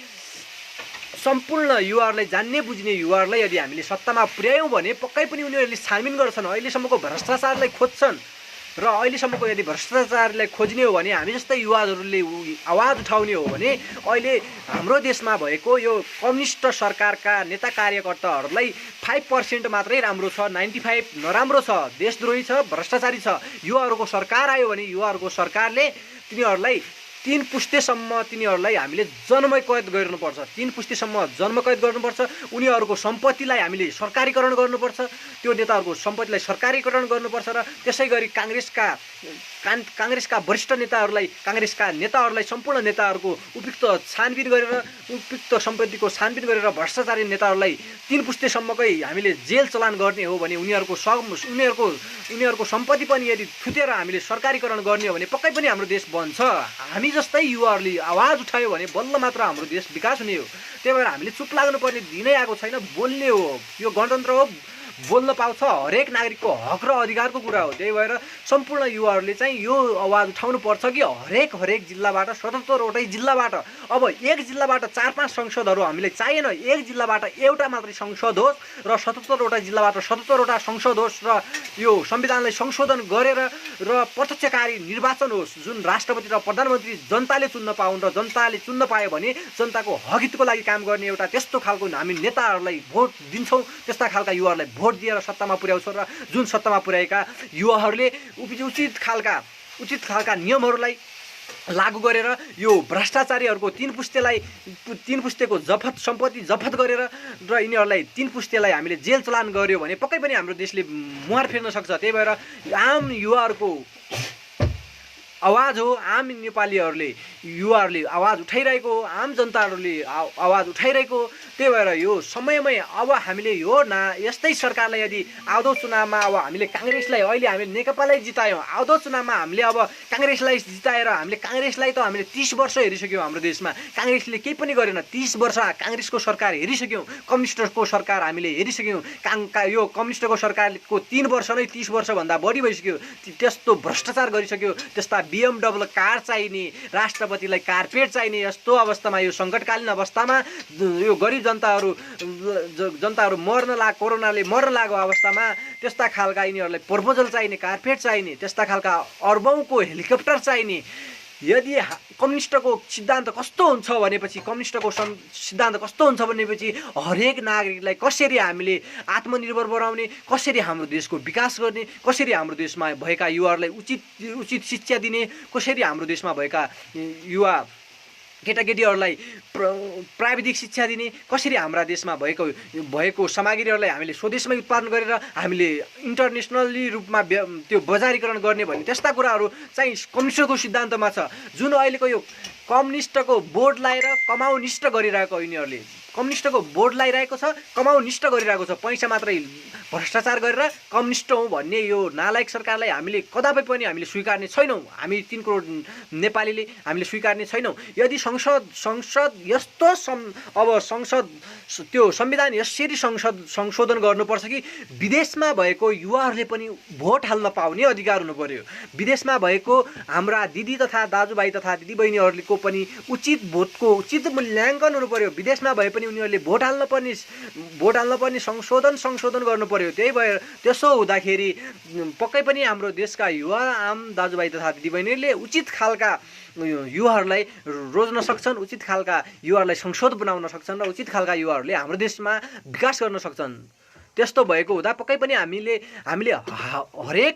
सम्पूर्ण युवाहरूलाई, जान्ने बुझ्ने युवाहरूलाई यदि हामीले सत्तामा पुर्यायौँ भने पक्कै पनि उनीहरूले छानबिन गर्छन्। अहिलेसम्मको भ्रष्टाचारलाई खोज्छन् र अहिलेसम्मको यदि भ्रष्टाचारलाई खोज्ने हो भने हामी जस्तै युवाहरूले आवाज उठाउने हो भने अहिले हाम्रो देशमा भएको यो कम्युनिस्ट सरकारका नेता कार्यकर्ताहरूलाई 5% मात्रै राम्रो छ, 95 नराम्रो छ, देशद्रोही छ, भ्रष्टाचारी छ। युवाहरूको सरकार आयो भने युवाहरूको सरकारले तिनीहरूलाई 3 पुस्तेसम्म तिनीहरूलाई हामीले जन्मकैद गर्नुपर्छ। 3 पुस्तेसम्म जन्मकैद गर्नुपर्छ। उनीहरूको सम्पत्तिलाई हामीले सरकारीकरण गर्नुपर्छ। त्यो नेताहरूको सम्पत्तिलाई सरकारीकरण गर्नुपर्छ र त्यसै गरी काङ्ग्रेसका वरिष्ठ नेताहरूलाई, सम्पूर्ण नेताहरूको उपयुक्त छानबिन गरेर, उपयुक्त सम्पत्तिको छानबिन गरेर भ्रष्टाचारी नेताहरूलाई 3 पुस्तेसम्मकै हामीले जेल चलान गर्ने हो भने उनीहरूको सम्पत्ति पनि यदि थुतेर हामीले सरकारीकरण गर्ने हो भने पक्कै पनि हाम्रो देश बन्छ। हामी जस्तै युवाहरूले आवाज उठायो भने बल्ल मात्र हाम्रो देश विकास हुने हो। त्यही भएर हामीले चुप लाग्नुपर्ने दिनै आएको छैन, बोल्ने हो। यो गणतन्त्र हो, बोल्न पाउँछ, हरेक नागरिकको हक र अधिकारको कुरा हो। त्यही भएर सम्पूर्ण युवाहरूले चाहिँ यो आवाज उठाउनु पर्छ कि हरेक जिल्लाबाट, 77वटै जिल्लाबाट, अब एक जिल्लाबाट 4-5 संसदहरू हामीले चाहिएन, एक जिल्लाबाट एउटा मात्रै संसद होस् र 77वटा जिल्लाबाट 77वटा संसद होस् र यो संविधानलाई संशोधन गरेर र प्रत्यक्षकारी निर्वाचन होस्, जुन राष्ट्रपति र प्रधानमन्त्री जनताले चुन्न पाउन् र जनताले चुन्न पायो भने जनताको हक हितको लागि काम गर्ने एउटा त्यस्तो खालको हामी नेताहरूलाई भोट दिन्छौँ। त्यस्ता खालका युवाहरूलाई भोट दिएर सत्तामा पुर्याउँछौँ र जुन सत्तामा पुर्याएका युवाहरूले उचित खालका नियमहरूलाई लागू गरेर यो भ्रष्टाचारीहरूको 3 पुस्तेको सम्पत्ति जफत गरेर र यिनीहरूलाई 3 पुस्तेलाई हामीले जेल चलान गर्यो भने पक्कै पनि हाम्रो देशले मुहार फेर्न सक्छ। त्यही भएर आम युवाहरूको आवाज हो, आम नेपालीहरूले, युवाहरूले आवाज उठाइरहेको, आम जनताहरूले आवाज उठाइरहेको। त्यही भएर यो समयमै अब हामीले यस्तै सरकारलाई यदि आउँदो चुनावमा अब हामीले काङ्ग्रेसलाई, अहिले हामीले नेकपालाई जितायौँ, आउँदो चुनावमा हामीले अब काङ्ग्रेसलाई जिताएर हामीले 30 वर्ष हेरिसक्यौँ। हाम्रो देशमा काङ्ग्रेसले केही पनि गरेन। 30 वर्ष काङ्ग्रेसको सरकार हेरिसक्यौँ, कम्युनिस्टको सरकार हामीले हेरिसक्यौँ। यो कम्युनिस्टको सरकारको 3 वर्ष नै 30 वर्षभन्दा बढी भइसक्यो। त्यस्तो भ्रष्टाचार गरिसक्यो। त्यस्ता BMW कार चाहिने, राष्ट्रपतिलाई कारपेट चाहिने, यस्तो अवस्थामा, यो सङ्कटकालीन अवस्थामा, यो गरिब जनताहरू कोरोनाले मर्न लागेको अवस्थामा त्यस्ता खालका यिनीहरूलाई प्रपोजल चाहिने, कारपेट चाहिने, त्यस्ता खालका अर्बौँको हेलिकप्टर चाहिने। यदि कम्युनिस्टको सिद्धान्त कस्तो हुन्छ भनेपछि हरेक नागरिकलाई कसरी हामीले आत्मनिर्भर बनाउने, कसरी हाम्रो देशको विकास गर्ने, कसरी हाम्रो देशमा भएका युवाहरूलाई उचित शिक्षा दिने, कसरी हाम्रो देशमा भएका केटाकेटीहरूलाई प्राविधिक शिक्षा दिने, कसरी हाम्रा देशमा भएको सामग्रीहरूलाई हामीले स्वदेशमै उत्पादन गरेर हामीले इन्टरनेसनली रूपमा त्यो बजारीकरण गर्ने भन्ने त्यस्ता कुराहरू चाहिँ कम्युनिस्टको सिद्धान्तमा छ। जुन अहिलेको यो कम्युनिस्टको बोर्ड लाएर कमाउनिस्ट गरिरहेको यिनीहरूले कम्युनिस्टको बोर्ड लगाइरहेको छ, कमाउनिस्ट गरिरहेको छ, पैसा मात्रै भ्रष्टाचार गरेर कम्युनिस्ट हौँ भन्ने यो नालायक सरकारलाई हामीले कदापि पनि हामीले स्वीकार्ने छैनौँ। हामी 3 करोड नेपालीले हामीले स्वीकार्ने छैनौँ। यदि संसद यस्तो अब संसद त्यो संविधान यसरी संशोधन गर्नुपर्छ कि विदेशमा भएको युवाहरूले पनि भोट हाल्न पाउने अधिकार हुनु पर्यो। विदेशमा भएको हाम्रा दिदी तथा दाजुभाइ तथा दिदीबहिनीहरूको पनि उचित भोटको उचित मूल्याङ्कन हुनु पर्यो। विदेशमा भए पनि उनीहरूले भोट हाल्न पर्ने संशोधन गर्नु पर्यो। त्यही भएर त्यसो हुँदाखेरि पक्कै पनि हाम्रो देशका युवा आम दाजुभाइ तथा दिदीबहिनीहरूले उचित खालका युवाहरूलाई रोज्न सक्छन्, उचित खालका युवाहरूलाई संसद बनाउन सक्छन् र उचित खालका युवाहरूले हाम्रो देशमा विकास गर्न सक्छन्। त्यस्तो भएको हुँदा पक्कै पनि हामीले हरेक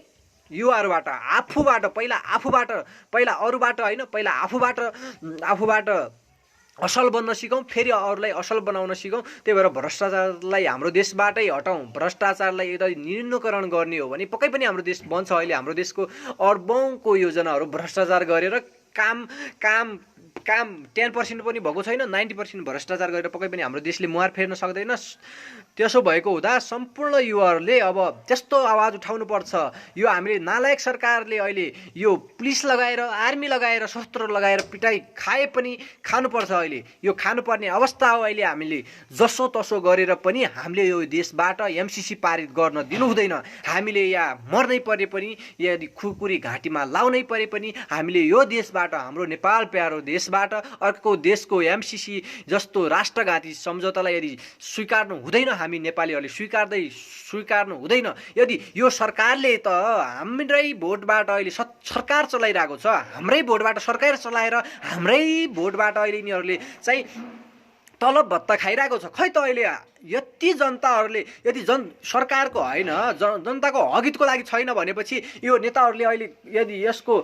युवाहरूबाट पहिला अरूबाट होइन, पहिला आफूबाट असल बन्न सिकौँ, फेरि अरूलाई असल बनाउन सिकौँ। त्यही भएर भ्रष्टाचारलाई हाम्रो देशबाटै हटाउँ। भ्रष्टाचारलाई यदि न्यूनीकरण गर्ने हो भने पक्कै पनि हाम्रो देश बन्छ। अहिले हाम्रो देशको अर्बौँको योजनाहरू भ्रष्टाचार गरेर काम 10% पनि भएको छैन, 90% भ्रष्टाचार गरेर पक्कै पनि हाम्रो देशले मुहार फेर्न सक्दैन। त्यसो भएको हुँदा सम्पूर्ण युवाहरूले अब त्यस्तो आवाज उठाउनुपर्छ। यो हामीले नालायक सरकारले अहिले यो पुलिस लगाएर, आर्मी लगाएर, शस्त्र लगाएर पिटाइ खाए पनि खानुपर्छ। अहिले यो खानुपर्ने अवस्था हो। अहिले हामीले जसो तसो गरेर पनि हामीले यो देशबाट एमसीसी पारित गर्न दिनु हुँदैन। हामीले यहाँ मर्नै परे पनि, यदि खुकुरी घाँटीमा लाउनै परे पनि हामीले यो देशबाट, हाम्रो नेपाल प्यारो देशबाट अर्को देशको एमसीसी जस्तो राष्ट्रघाती सम्झौतालाई यदि स्वीकार्नु हुँदैन, हामी नेपालीहरूले स्वीकार्नु हुँदैन। यदि यो सरकारले त हाम्रै भोटबाट अहिले सरकार चलाइरहेको छ, हाम्रै भोटबाट सरकार चलाएर हाम्रै भोटबाट अहिले यिनीहरूले चाहिँ तलब भत्ता खाइरहेको छ। खै त अहिले यति जनताहरूले यदि सरकारको होइन जनताको हकितको लागि छैन भनेपछि यो नेताहरूले अहिले यदि यसको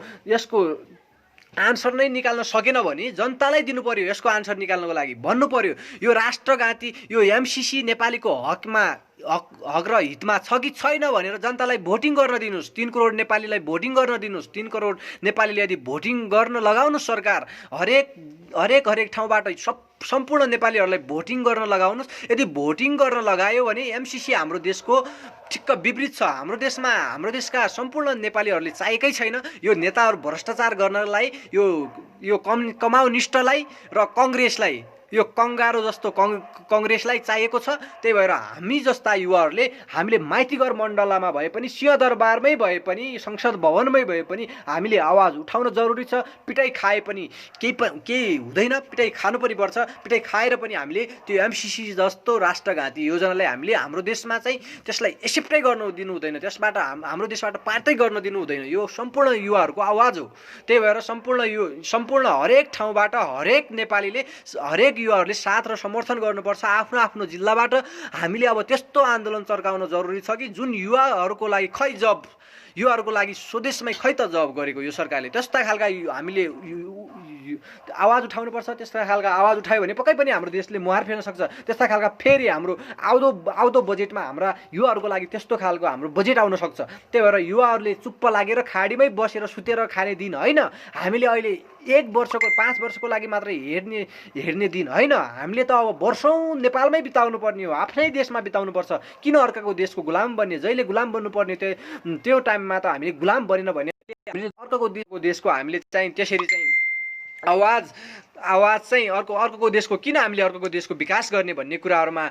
आन्सर नै निकाल्न सकेन भने जनतालाई दिनु पर्यो। यसको आन्सर निकाल्नको लागि भन्नु पर्यो यो राष्ट्रघाती यो एमसीसी नेपालीको हक र हितमा छ कि छैन भनेर जनतालाई भोटिङ गर्न दिनुहोस्। 3 करोड नेपालीलाई भोटिङ गर्न दिनुहोस्। 3 करोड नेपालीले यदि भोटिङ गर्न लगाउनु, सरकार हरेक ठाउँबाट सम्पूर्ण नेपालीहरूलाई भोटिङ गर्न लगाउनुहोस्। यदि भोटिङ गर्न लगायो भने एमसीसी हाम्रो देशको ठिक्क विपरीत छ। हाम्रो देशका सम्पूर्ण नेपालीहरूले चाहेकै छैन यो नेताहरू भ्रष्टाचार गर्नलाई, यो कमाउनिस्टलाई र काङ्ग्रेसलाई, यो कंगारो जस्तो कांग्रेसलाई चाहिएको छ। त्यही भएर हामी जस्ता युवाहरूले हामीले माइतीघर मण्डलामा भए पनि, सिंहदरबारमै भए पनि, संसद भवनमै भए पनि हामीले आवाज उठाउन जरुरी छ। पिटाई खाए पनि केही हुँदैन, पिटाई खानु पनि पर्छ। पिटाई खाएर पनि हामीले त्यो एमसीसी जस्तो राष्ट्रघाती योजनालाई हामीले हाम्रो देशमा चाहिँ त्यसलाई एक्सेप्टै गर्नु दिनु हुँदैन, त्यसबाट हाम्रो देशबाट पार्टै गर्न दिनु हुँदैन। यो सम्पूर्ण युवाहरूको आवाज हो। त्यही भएर सम्पूर्ण हरेक ठाउँबाट हरेक नेपालीले, हरेक युवाहरूले साथ र समर्थन गर्नुपर्छ। आफ्नो आफ्नो जिल्लाबाट हामीले अब त्यस्तो आन्दोलन चर्काउन जरुरी छ कि जुन युवाहरूको लागि खै जब, युवाहरूको लागि स्वदेशमै खै त जब गरेको यो सरकारले, त्यस्ता खालका हामीले आवाज उठाउनुपर्छ। त्यस्ता खालका आवाज उठायो भने पक्कै पनि हाम्रो देशले मुहार फेर्न सक्छ। त्यस्ता खालका फेरि हाम्रो आउँदो बजेटमा हाम्रा युवाहरूको लागि त्यस्तो खालको हाम्रो बजेट आउन सक्छ। त्यही भएर युवाहरूले चुप्प लागेर खाडीमै बसेर सुतेर खाने दिन होइन। हामीले अहिले 1 वर्षको 5 वर्षको लागि मात्रै हेर्ने दिन होइन। हामीले त अब वर्षौं नेपालमै बिताउनु पर्ने हो, आफ्नै देशमा बिताउनु पर्छ। किन अर्काको देशको गुलाम बन्ने? जहिले गुलाम बन्नु पर्ने त्यो टाइममा त हामीले गुलाम बनेन भने अर्काको देशको हामीले चाहिँ त्यसरी चाहिँ आवाज चाहिँ अर्को देशको, किन हामीले अर्को देशको विकास गर्ने भन्ने कुराहरूमा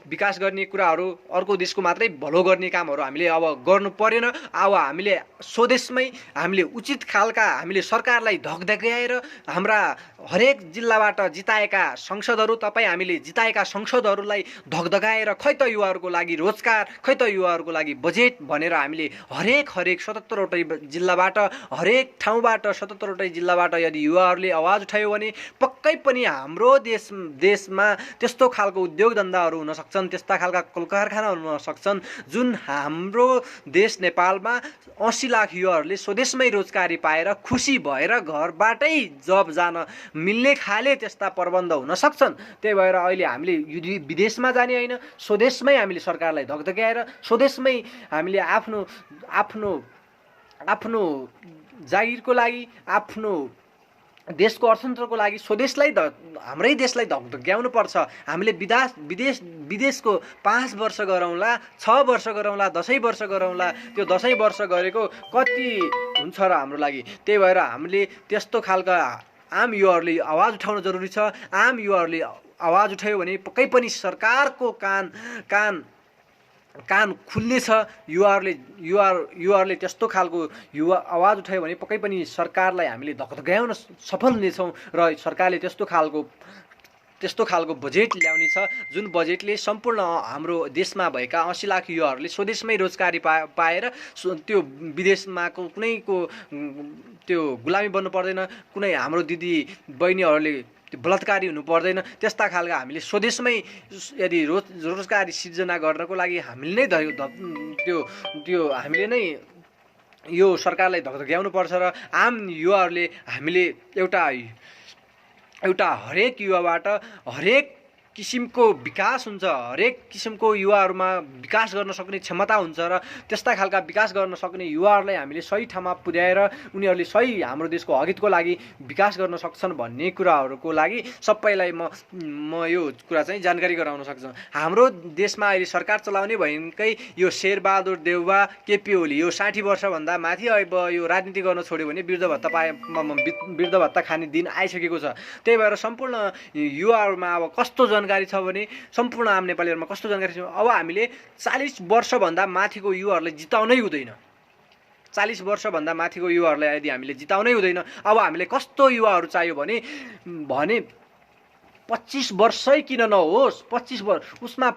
विकास गर्ने कुराहरू, अर्को देशको मात्रै भलो गर्ने कामहरू हामीले अब गर्नु परेन। अब हामीले स्वदेशमै हामीले उचित खालका हामीले सरकारलाई धकधक्याएर हाम्रा हरेक जिल्लाबाट जिताएका संसदहरू, हामीले जिताएका संसदहरूलाई धकधकाएर खै त युवाहरूको लागि रोजगार, खै त युवाहरूको लागि बजेट भनेर हामीले हरेक 77वटै जिल्लाबाट, हरेक ठाउँबाट 77वटै जिल्लाबाट यदि युवाहरूले आवाज आवाज उठायो भने पक्कै पनि हाम्रो देशमा त्यस्तो खालको उद्योग धन्दाहरू हुन सक्छन्, त्यस्ता खालका कल कारखानाहरू हुन सक्छन् जुन हाम्रो देश नेपालमा 80 लाख युवाहरूले स्वदेशमै रोजगारी पाएर खुसी भएर घरबाटै जब जान मिल्ने खाले त्यस्ता प्रबन्ध हुन सक्छन्। त्यही भएर अहिले हामीले विदेशमा जाने होइन, स्वदेशमै हामीले सरकारलाई धकधक्याएर स्वदेशमै हामीले आफ्नो जागिरको लागि, आफ्नो देशको अर्थतन्त्रको लागि स्वदेशलाई हाम्रै देशलाई धकधक्याउनु पर्छ। हामीले विदेशको 5 वर्ष गरौँला, 6 वर्ष गरौँला, 10 वर्ष गरौँला, त्यो 10 वर्ष गरेको कति हुन्छ र हाम्रो लागि। त्यही भएर हामीले त्यस्तो खालका आम युवाहरूले आवाज उठाउन जरुरी छ। आम युवाहरूले आवाज उठायो भने पक्कै पनि सरकारको कान खुल्नेछ। युवाहरूले त्यस्तो खालको आवाज उठायो भने पक्कै पनि सरकारलाई हामीले धकधक्याउन सफल हुनेछौँ र सरकारले त्यस्तो खालको बजेट ल्याउने छ जुन बजेटले सम्पूर्ण हाम्रो देशमा भएका 80 लाख युवाहरूले स्वदेशमै रोजगारी पाएर त्यो विदेशमा कुनैको त्यो गुलामी बन्नु पर्दैन, कुनै हाम्रो दिदी बहिनीहरूले त्यो बलात्कारी हुनु पर्दैन। त्यस्ता खालका हामीले स्वदेशमै यदि रोजगारी सिर्जना गर्नको लागि हामीले नै त्यो हामीले नै यो सरकारलाई धकधक्याउनु पर्छ र आम युवाहरूले हामीले एउटा हरेक युवाबाट हरेक किसिमको विकास हुन्छ, हरेक किसिमको युवाहरूमा विकास गर्न सक्ने क्षमता हुन्छ र त्यस्ता खालका विकास गर्न सक्ने युवाहरूलाई हामीले सही ठाउँमा पुर्याएर उनीहरूले सही हाम्रो देशको हितको लागि विकास गर्न सक्छन् भन्ने कुराहरूको लागि सबैलाई म यो कुरा चाहिँ जानकारी गराउन सक्छु। हाम्रो देशमा अहिले सरकार चलाउने भएकै यो शेरबहादुर देउवा, केपी ओली यो 60 वर्षभन्दा माथि अब यो राजनीति गर्न छोड्यो भने वृद्ध भत्ता खाने दिन आइसकेको छ। त्यही भएर सम्पूर्ण युवाहरूमा अब कस्तो जानकारी छ भने सम्पूर्ण आम नेपालीहरुमा कस्तो जानकारी छ, अब हामीले 40 वर्षभन्दा माथिको युवाहरूलाई जिताउनै हुँदैन। 40 वर्षभन्दा माथिको युवाहरूलाई यदि हामीले जिताउनै हुँदैन, अब हामीले कस्तो युवाहरू चाहियो भने 25 वर्षै किन नहोस्, 25 वर्ष उसमा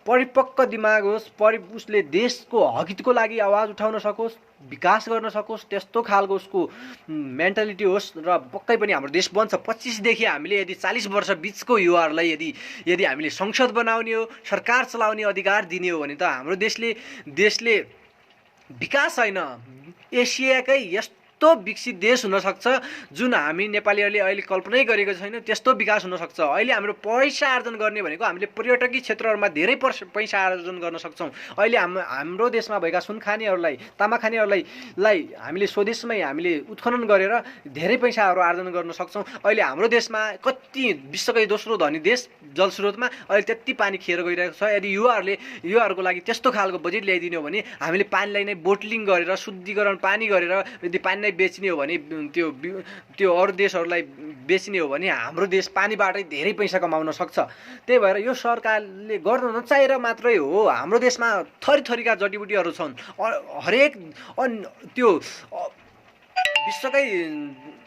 परिपक्व दिमाग होस्, उसले देशको हितको लागि आवाज उठाउन सकोस्, विकास गर्न सकोस्, त्यस्तो खालको उसको मेन्टालिटी होस् र पक्कै पनि हाम्रो देश बन्छ। 25 देखि हामीले यदि 40 वर्ष बीचको युवाहरूलाई यदि हामीले संसद बनाउने हो, सरकार चलाउने अधिकार दिने हो भने त हाम्रो देशले विकास होइन, एसियाकै यस्तो विकसित देश हुन सक्छ जुन हामी नेपालीहरूले अहिले कल्पनै गरेको छैन, त्यस्तो विकास हुन सक्छ। अहिले हाम्रो पैसा आर्जन गर्ने भनेको हामीले पर्यटकीय क्षेत्रहरूमा धेरै पैसा आर्जन गर्न सक्छौँ। अहिले हाम्रो देशमा भएका सुनखानीहरूलाई, तामाखानीहरूलाई हामीले स्वदेशमै हामीले उत्खनन गरेर धेरै पैसाहरू आर्जन गर्न सक्छौँ। अहिले हाम्रो देशमा कति विश्वकै दोस्रो धनी देश जलस्रोतमा अहिले त्यति पानी खेर गइरहेको छ। यदि युवाहरूको लागि त्यस्तो खालको बजेट ल्याइदिने हो भने हामीले पानीलाई नै बोटलिङ गरेर शुद्धिकरण पानी गरेर यदि पानी बेच्ने हो भने त्यो अरू देशहरूलाई बेच्ने हो भने हाम्रो देश पानीबाटै धेरै पैसा कमाउन सक्छ। त्यही भएर यो सरकारले गर्न नचाहेर मात्रै हो। हाम्रो देशमा थरीथरीका जडीबुटीहरू छन्, हरेक त्यो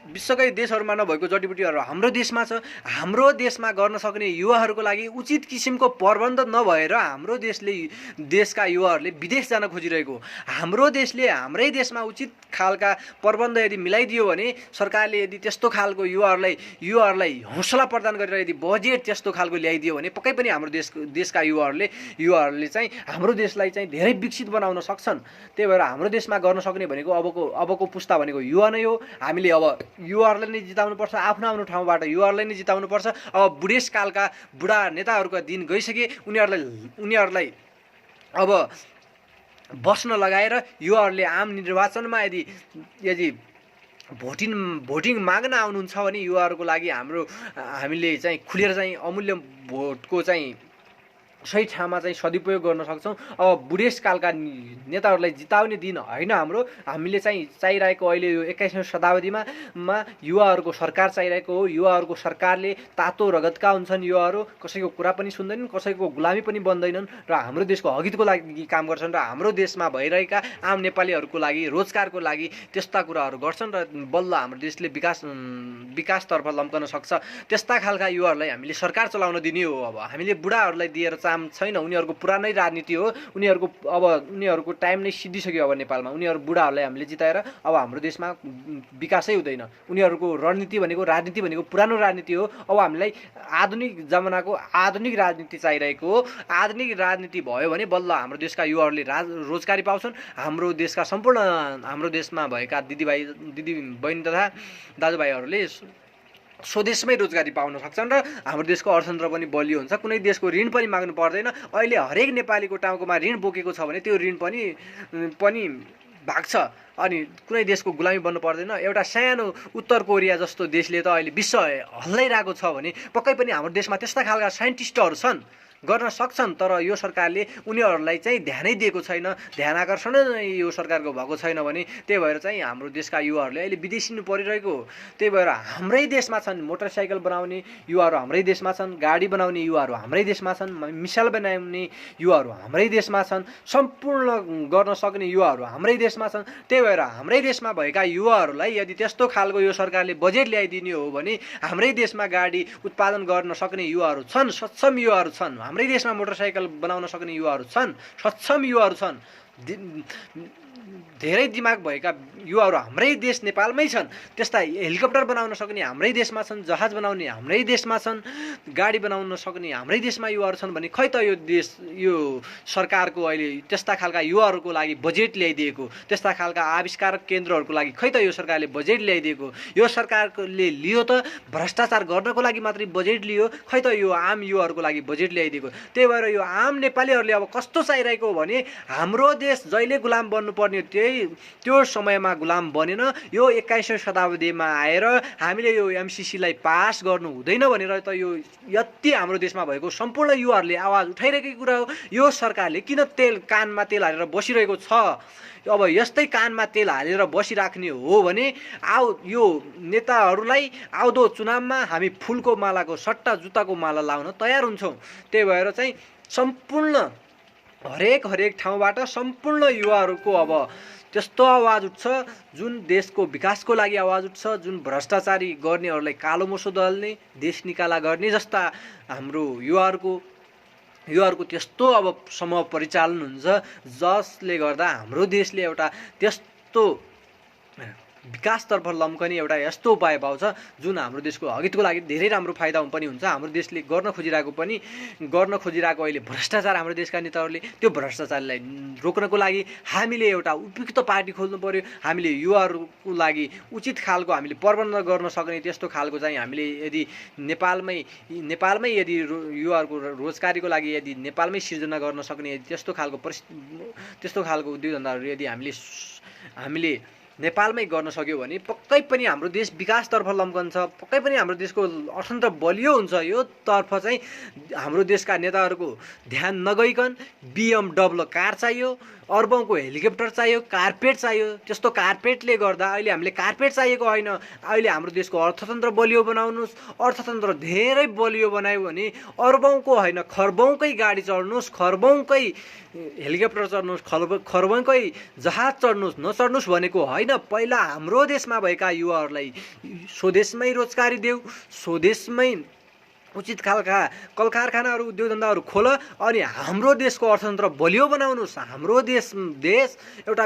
विश्वकै देशहरूमा नभएको जडीबुटीहरू हाम्रो देशमा छ। हाम्रो देशमा गर्न सक्ने युवाहरूको लागि उचित किसिमको प्रबन्ध नभएर हाम्रो देशका युवाहरूले विदेश जान खोजिरहेको। हाम्रो देशले हाम्रै देशमा उचित खालका प्रबन्ध यदि मिलाइदियो भने, सरकारले यदि त्यस्तो खालको युवाहरूलाई हौसला प्रदान गरेर यदि बजेट त्यस्तो खालको ल्याइदियो भने पक्कै पनि हाम्रो देशका युवाहरूले चाहिँ हाम्रो देशलाई चाहिँ धेरै विकसित बनाउन सक्छन्। त्यही भएर हाम्रो देशमा गर्न सक्ने भनेको अबको पुस्ता भनेको युवा नै हो। हामीले अब युवाहरूलाई नै जिताउनु पर्छ, आफ्नो ठाउँबाट युवाहरूलाई नै जिताउनु पर्छ। अब बुढेसकालका बुढा नेताहरूका दिन गइसके, उनीहरूलाई अब बस्न लगाएर युवाहरूले आम निर्वाचनमा यदि भोटिङ माग्न आउनुहुन्छ भने युवाहरूको लागि हामीले चाहिँ खुलेर चाहिँ अमूल्य भोटको चाहिँ सही ठाउँमा चाहिँ सदुपयोग गर्न सक्छौँ। अब बुढेसकालका नेताहरूलाई जिताउने दिन होइन हामीले चाहिँ चाहिरहेको अहिले यो 21औं शताब्दीमा युवाहरूको सरकार चाहिरहेको हो। युवाहरूको सरकारले तातो रगतका हुन्छन्, युवाहरू कसैको कुरा पनि सुन्दैनन्, कसैको गुलामी पनि बन्दैनन् र हाम्रो देशको हितको लागि काम गर्छन् र हाम्रो देशमा भइरहेका आम नेपालीहरूको लागि रोजगारको लागि त्यस्ता कुराहरू गर्छन् र बल्ल हाम्रो देशले विकासतर्फ लम्कन सक्छ। त्यस्ता खालका युवाहरूलाई हामीले सरकार चलाउन दिने हो। अब हामीले बुढाहरूलाई दिएर काम छैन, उनीहरूको पुरानै राजनीति हो, उनीहरूको टाइम नै सिद्धिसक्यो। अब नेपालमा उनीहरू बुढाहरूलाई हामीले जिताएर अब हाम्रो देशमा विकासै हुँदैन। उनीहरूको राजनीति भनेको पुरानो राजनीति हो। अब हामीलाई आधुनिक जमानाको आधुनिक राजनीति चाहिरहेको हो। आधुनिक राजनीति भयो भने बल्ल हाम्रो देशका युवाहरूले रोजगारी पाउँछन्। हाम्रो देशमा भएका दिदीबहिनी तथा दाजुभाइहरूले स्वदेशमै रोजगारी पाउन सक्छन् र हाम्रो देशको अर्थतन्त्र पनि बलियो हुन्छ। कुनै देशको ऋण पनि माग्नु पर्दैन। अहिले हरेक नेपालीको टाउकोमा ऋण बोकेको छ भने त्यो ऋण पनि भाग्छ अनि कुनै देशको गुलामी बन्नु पर्दैन। एउटा सानो उत्तर कोरिया जस्तो देशले त अहिले विश्व हल्लाइरहेको छ भने पक्कै पनि हाम्रो देशमा त्यस्ता खालका साइन्टिस्टहरू छन्, गर्न सक्छन्। तर यो सरकारले उनीहरूलाई चाहिँ ध्यानै दिएको छैन, ध्यान आकर्षण नै यो सरकारको भएको छैन भने त्यही भएर चाहिँ हाम्रो देशका युवाहरूले अहिले विदेशिनु परिरहेको हो। त्यही भएर हाम्रै देशमा छन् मोटरसाइकल बनाउने युवाहरू, हाम्रै देशमा छन् गाडी बनाउने युवाहरू, हाम्रै देशमा छन् मिसाइल बनाउने युवाहरू, हाम्रै देशमा छन् सम्पूर्ण गर्न सक्ने युवाहरू, हाम्रै देशमा छन्। त्यही भएर हाम्रै देशमा भएका युवाहरूलाई यदि त्यस्तो खालको यो सरकारले बजेट ल्याइदिने हो भने हाम्रै देशमा गाडी उत्पादन गर्न सक्ने युवाहरू छन्, सक्षम युवाहरू छन्। हाम्रै देशमा मोटरसाइकल बनाउन सक्ने युवाहरू छन्, सक्षम युवाहरू छन्, धेरै दिमाग भएका युवाहरू हाम्रै देश नेपालमै छन्। त्यस्ता हेलिकप्टर बनाउन सक्ने हाम्रै देशमा छन्, जहाज बनाउने हाम्रै देशमा छन्, गाडी बनाउन सक्ने हाम्रै देशमा युवाहरू छन् भने खै त यो सरकारको अहिले त्यस्ता खालका युवाहरूको लागि बजेट ल्याइदिएको, त्यस्ता खालका आविष्कारक केन्द्रहरूको लागि खै त यो सरकारले बजेट ल्याइदिएको। यो सरकारले लियो त भ्रष्टाचार गर्नको लागि मात्रै बजेट लियो, खै त यो आम युवाहरूको लागि बजेट ल्याइदिएको। त्यही भएर यो आम नेपालीहरूले अब कस्तो चाहिरहेको हो भने हाम्रो देश जहिले गुलाम बन्नुपर्ने त्यो समयमा गुलाम बनेन। यो 21औं शताब्दीमा आएर हामीले यो एमसीसीलाई पास गर्नु हुँदैन भनेर त यो यति हाम्रो देशमा भएको सम्पूर्ण युवाहरूले आवाज उठाइरहेकै कुरा हो। यो सरकारले किन कानमा तेल हालेर बसिरहेको छ? अब यस्तै कानमा तेल हालेर बसिराख्ने हो भने यो नेताहरूलाई आउँदो चुनावमा हामी फुलको मालाको सट्टा जुत्ताको माला लाउन तयार हुन्छौँ। त्यही भएर चाहिँ सम्पूर्ण हरेक ठाउँबाट सम्पूर्ण युवाहरूको अब त्यस्तो आवाज उठ्छ जुन देशको विकासको लागि आवाज उठ्छ, जुन भ्रष्टाचारी गर्नेहरूलाई कालो मोसो दल्ने, देश निकाला गर्ने जस्ता हाम्रो युवाहरूको त्यस्तो अब समूह परिचालन हुन्छ जसले गर्दा हाम्रो देशले एउटा त्यस्तो विकासतर्फ लम्कने एउटा यस्तो उपाय पाउँछ जुन हाम्रो देशको हितको लागि धेरै राम्रो फाइदा पनि हुन्छ। हाम्रो देशले गर्न खोजिरहेको अहिले भ्रष्टाचार हाम्रो देशका नेताहरूले, त्यो भ्रष्टाचारलाई रोक्नको लागि हामीले एउटा उपयुक्त पार्टी खोल्नु पर्यो। हामीले युवाहरूको लागि उचित खालको हामीले प्रबन्ध गर्न सक्ने त्यस्तो खालको चाहिँ हामीले यदि नेपालमै यदि युवाहरूको रोजगारीको लागि यदि नेपालमै सिर्जना गर्न सक्ने त्यस्तो खालको उद्योग धन्दाहरू यदि हामीले नेपालमै गर्न सक्यो भने पक्कै पनि हाम्रो देश विकासतर्फ लम्कन्छ, पक्कै पनि हाम्रो देशको अर्थतन्त्र बलियो हुन्छ। यो तर्फ चाहिँ हाम्रो देशका नेताहरूको ध्यान नगइकन BMW कार चाहियो, अर्बौंको हेलिकप्टर चाहियो, कार्पेट चाहियो। त्यस्तो कार्पेटले गर्दा अहिले हामीले कार्पेट चाहिएको होइन, अहिले हाम्रो देशको अर्थतन्त्र बलियो बनाउनुहोस्। अर्थतन्त्र धेरै बलियो बनायो भने अर्बौंको होइन खर्बौंकै गाडी चढ्नुहोस्, खर्बौंकै हेलिकप्टर चढ्नुहोस्, खर्बौंकै जहाज चढ्नुहोस्। नचढ्नुहोस् भनेको होइन, पहिला हाम्रो देशमा भएका युवाहरूलाई स्वदेशमै रोजगारी देऊ, स्वदेशमै उचित खालका कल कारखानाहरू उद्योग धन्दाहरू खोल अनि हाम्रो देशको अर्थतन्त्र बलियो बनाउनुहोस्। हाम्रो देश एउटा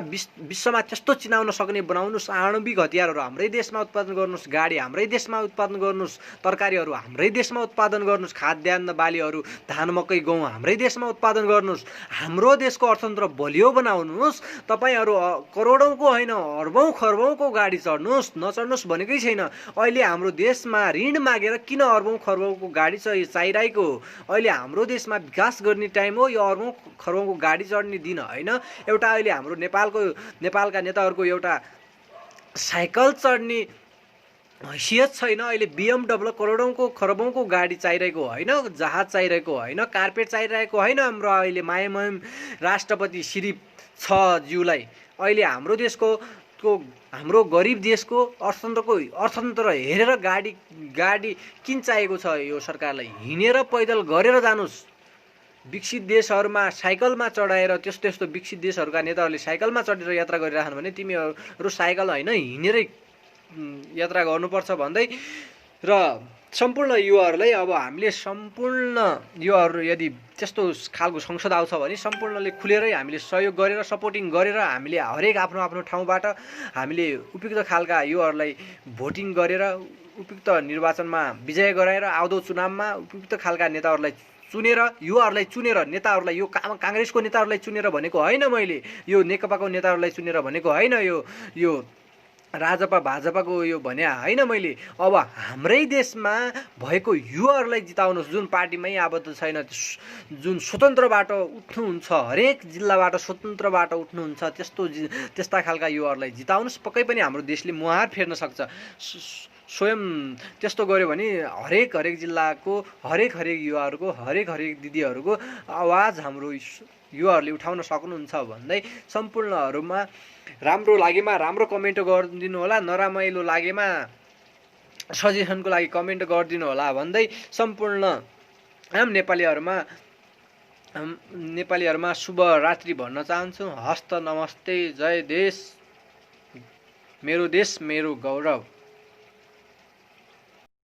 विश्वमा त्यस्तो चिनाउन सक्ने बनाउनुहोस्। आणविक हतियारहरू हाम्रै देशमा उत्पादन गर्नुहोस्, गाडी हाम्रै देशमा उत्पादन गर्नुहोस्, तरकारीहरू हाम्रै देशमा उत्पादन गर्नुहोस्, खाद्यान्न बालीहरू धान मकै गहुँ हाम्रै देशमा उत्पादन गर्नुहोस्। हाम्रो देशको अर्थतन्त्र बलियो बनाउनुहोस्। तपाईँहरू करोडौँको होइन अर्बौं खर्बौंको गाडी चढ्नुहोस्, नचढ्नुहोस् भनेकै छैन। अहिले हाम्रो देशमा ऋण मागेर किन अर्बौं खर्बौंको गाडी चाहिरहेको हो? अहिले हाम्रो देशमा विकास गर्ने टाइम हो, यो अर्बौं खर्बौंको गाडी चढ्ने दिन होइन। एउटा अहिले हाम्रो नेपालका नेताहरूको एउटा साइकल चढ्ने हैसियत छैन। अहिले BMW करोडौंको खरबौंको गाडी चाहिरहेको होइन, जहाज चाहिरहेको होइन, कार्पेट चाहिरहेको होइन। हाम्रो अहिले मायामहिम राष्ट्रपति श्री 6 ज्यूलाई अहिले हाम्रो गरिब देशको अर्थतन्त्र हेरेर गाडी किन चाहिएको छ? यो सरकारलाई हिँडेर पैदल गरेर जानुस्। विकसित देशहरूमा साइकलमा चढाएर त्यस्तो विकसित देशहरूका नेताहरूले साइकलमा चढेर यात्रा गरिरहन् भने तिमीहरू साइकल होइन हिँडेरै यात्रा गर्नुपर्छ भन्दै र सम्पूर्ण युवाहरूलाई अब हामीले सम्पूर्ण युवाहरू यदि त्यस्तो खालको संसद आउँछ भने सम्पूर्णले खुलेरै हामीले सहयोग गरेर सपोर्टिङ गरेर हामीले हरेक आफ्नो आफ्नो ठाउँबाट हामीले उपयुक्त खालका युवाहरूलाई भोटिङ गरेर उपयुक्त निर्वाचनमा विजय गराएर आउँदो चुनावमा उपयुक्त खालका नेताहरूलाई चुनेर युवाहरूलाई चुनेर नेताहरूलाई यो काङ्ग्रेसको नेताहरूलाई चुनेर भनेको होइन मैले, यो नेकपाको नेताहरूलाई चुनेर भनेको होइन, यो राजपा भाजपाको यो भने होइन मैले। अब हाम्रै देशमा भएको युवाहरूलाई जिताउनुहोस्, जुन पार्टीमै आबद्ध छैन, जुन स्वतन्त्रबाट उठ्नुहुन्छ, हरेक जिल्लाबाट स्वतन्त्रबाट उठ्नुहुन्छ, त्यस्ता खालका युवाहरूलाई जिताउनुहोस्। पक्कै पनि हाम्रो देशले मुहार फेर्न सक्छ। स्वयं त्यस्तो गऱ्यो भने हरेक जिल्लाको हरेक युवाहरूको हरेक दिदीहरूको आवाज हाम्रो युवाहरूले उठाउन सक्नुहुन्छ भन्दै सम्पूर्णहरूमा राम्रो लागेमा राम्रो कमेन्ट गरिदिनु होला, नराम्रो लागेमा सजेसनको लागि कमेन्ट गरिदिनु होला भन्दै सम्पूर्ण आम नेपालीहरूमा शुभ रात्रि भन्न चाहन्छु। हस्त नमस्ते, जय देश, मेरो गौरव।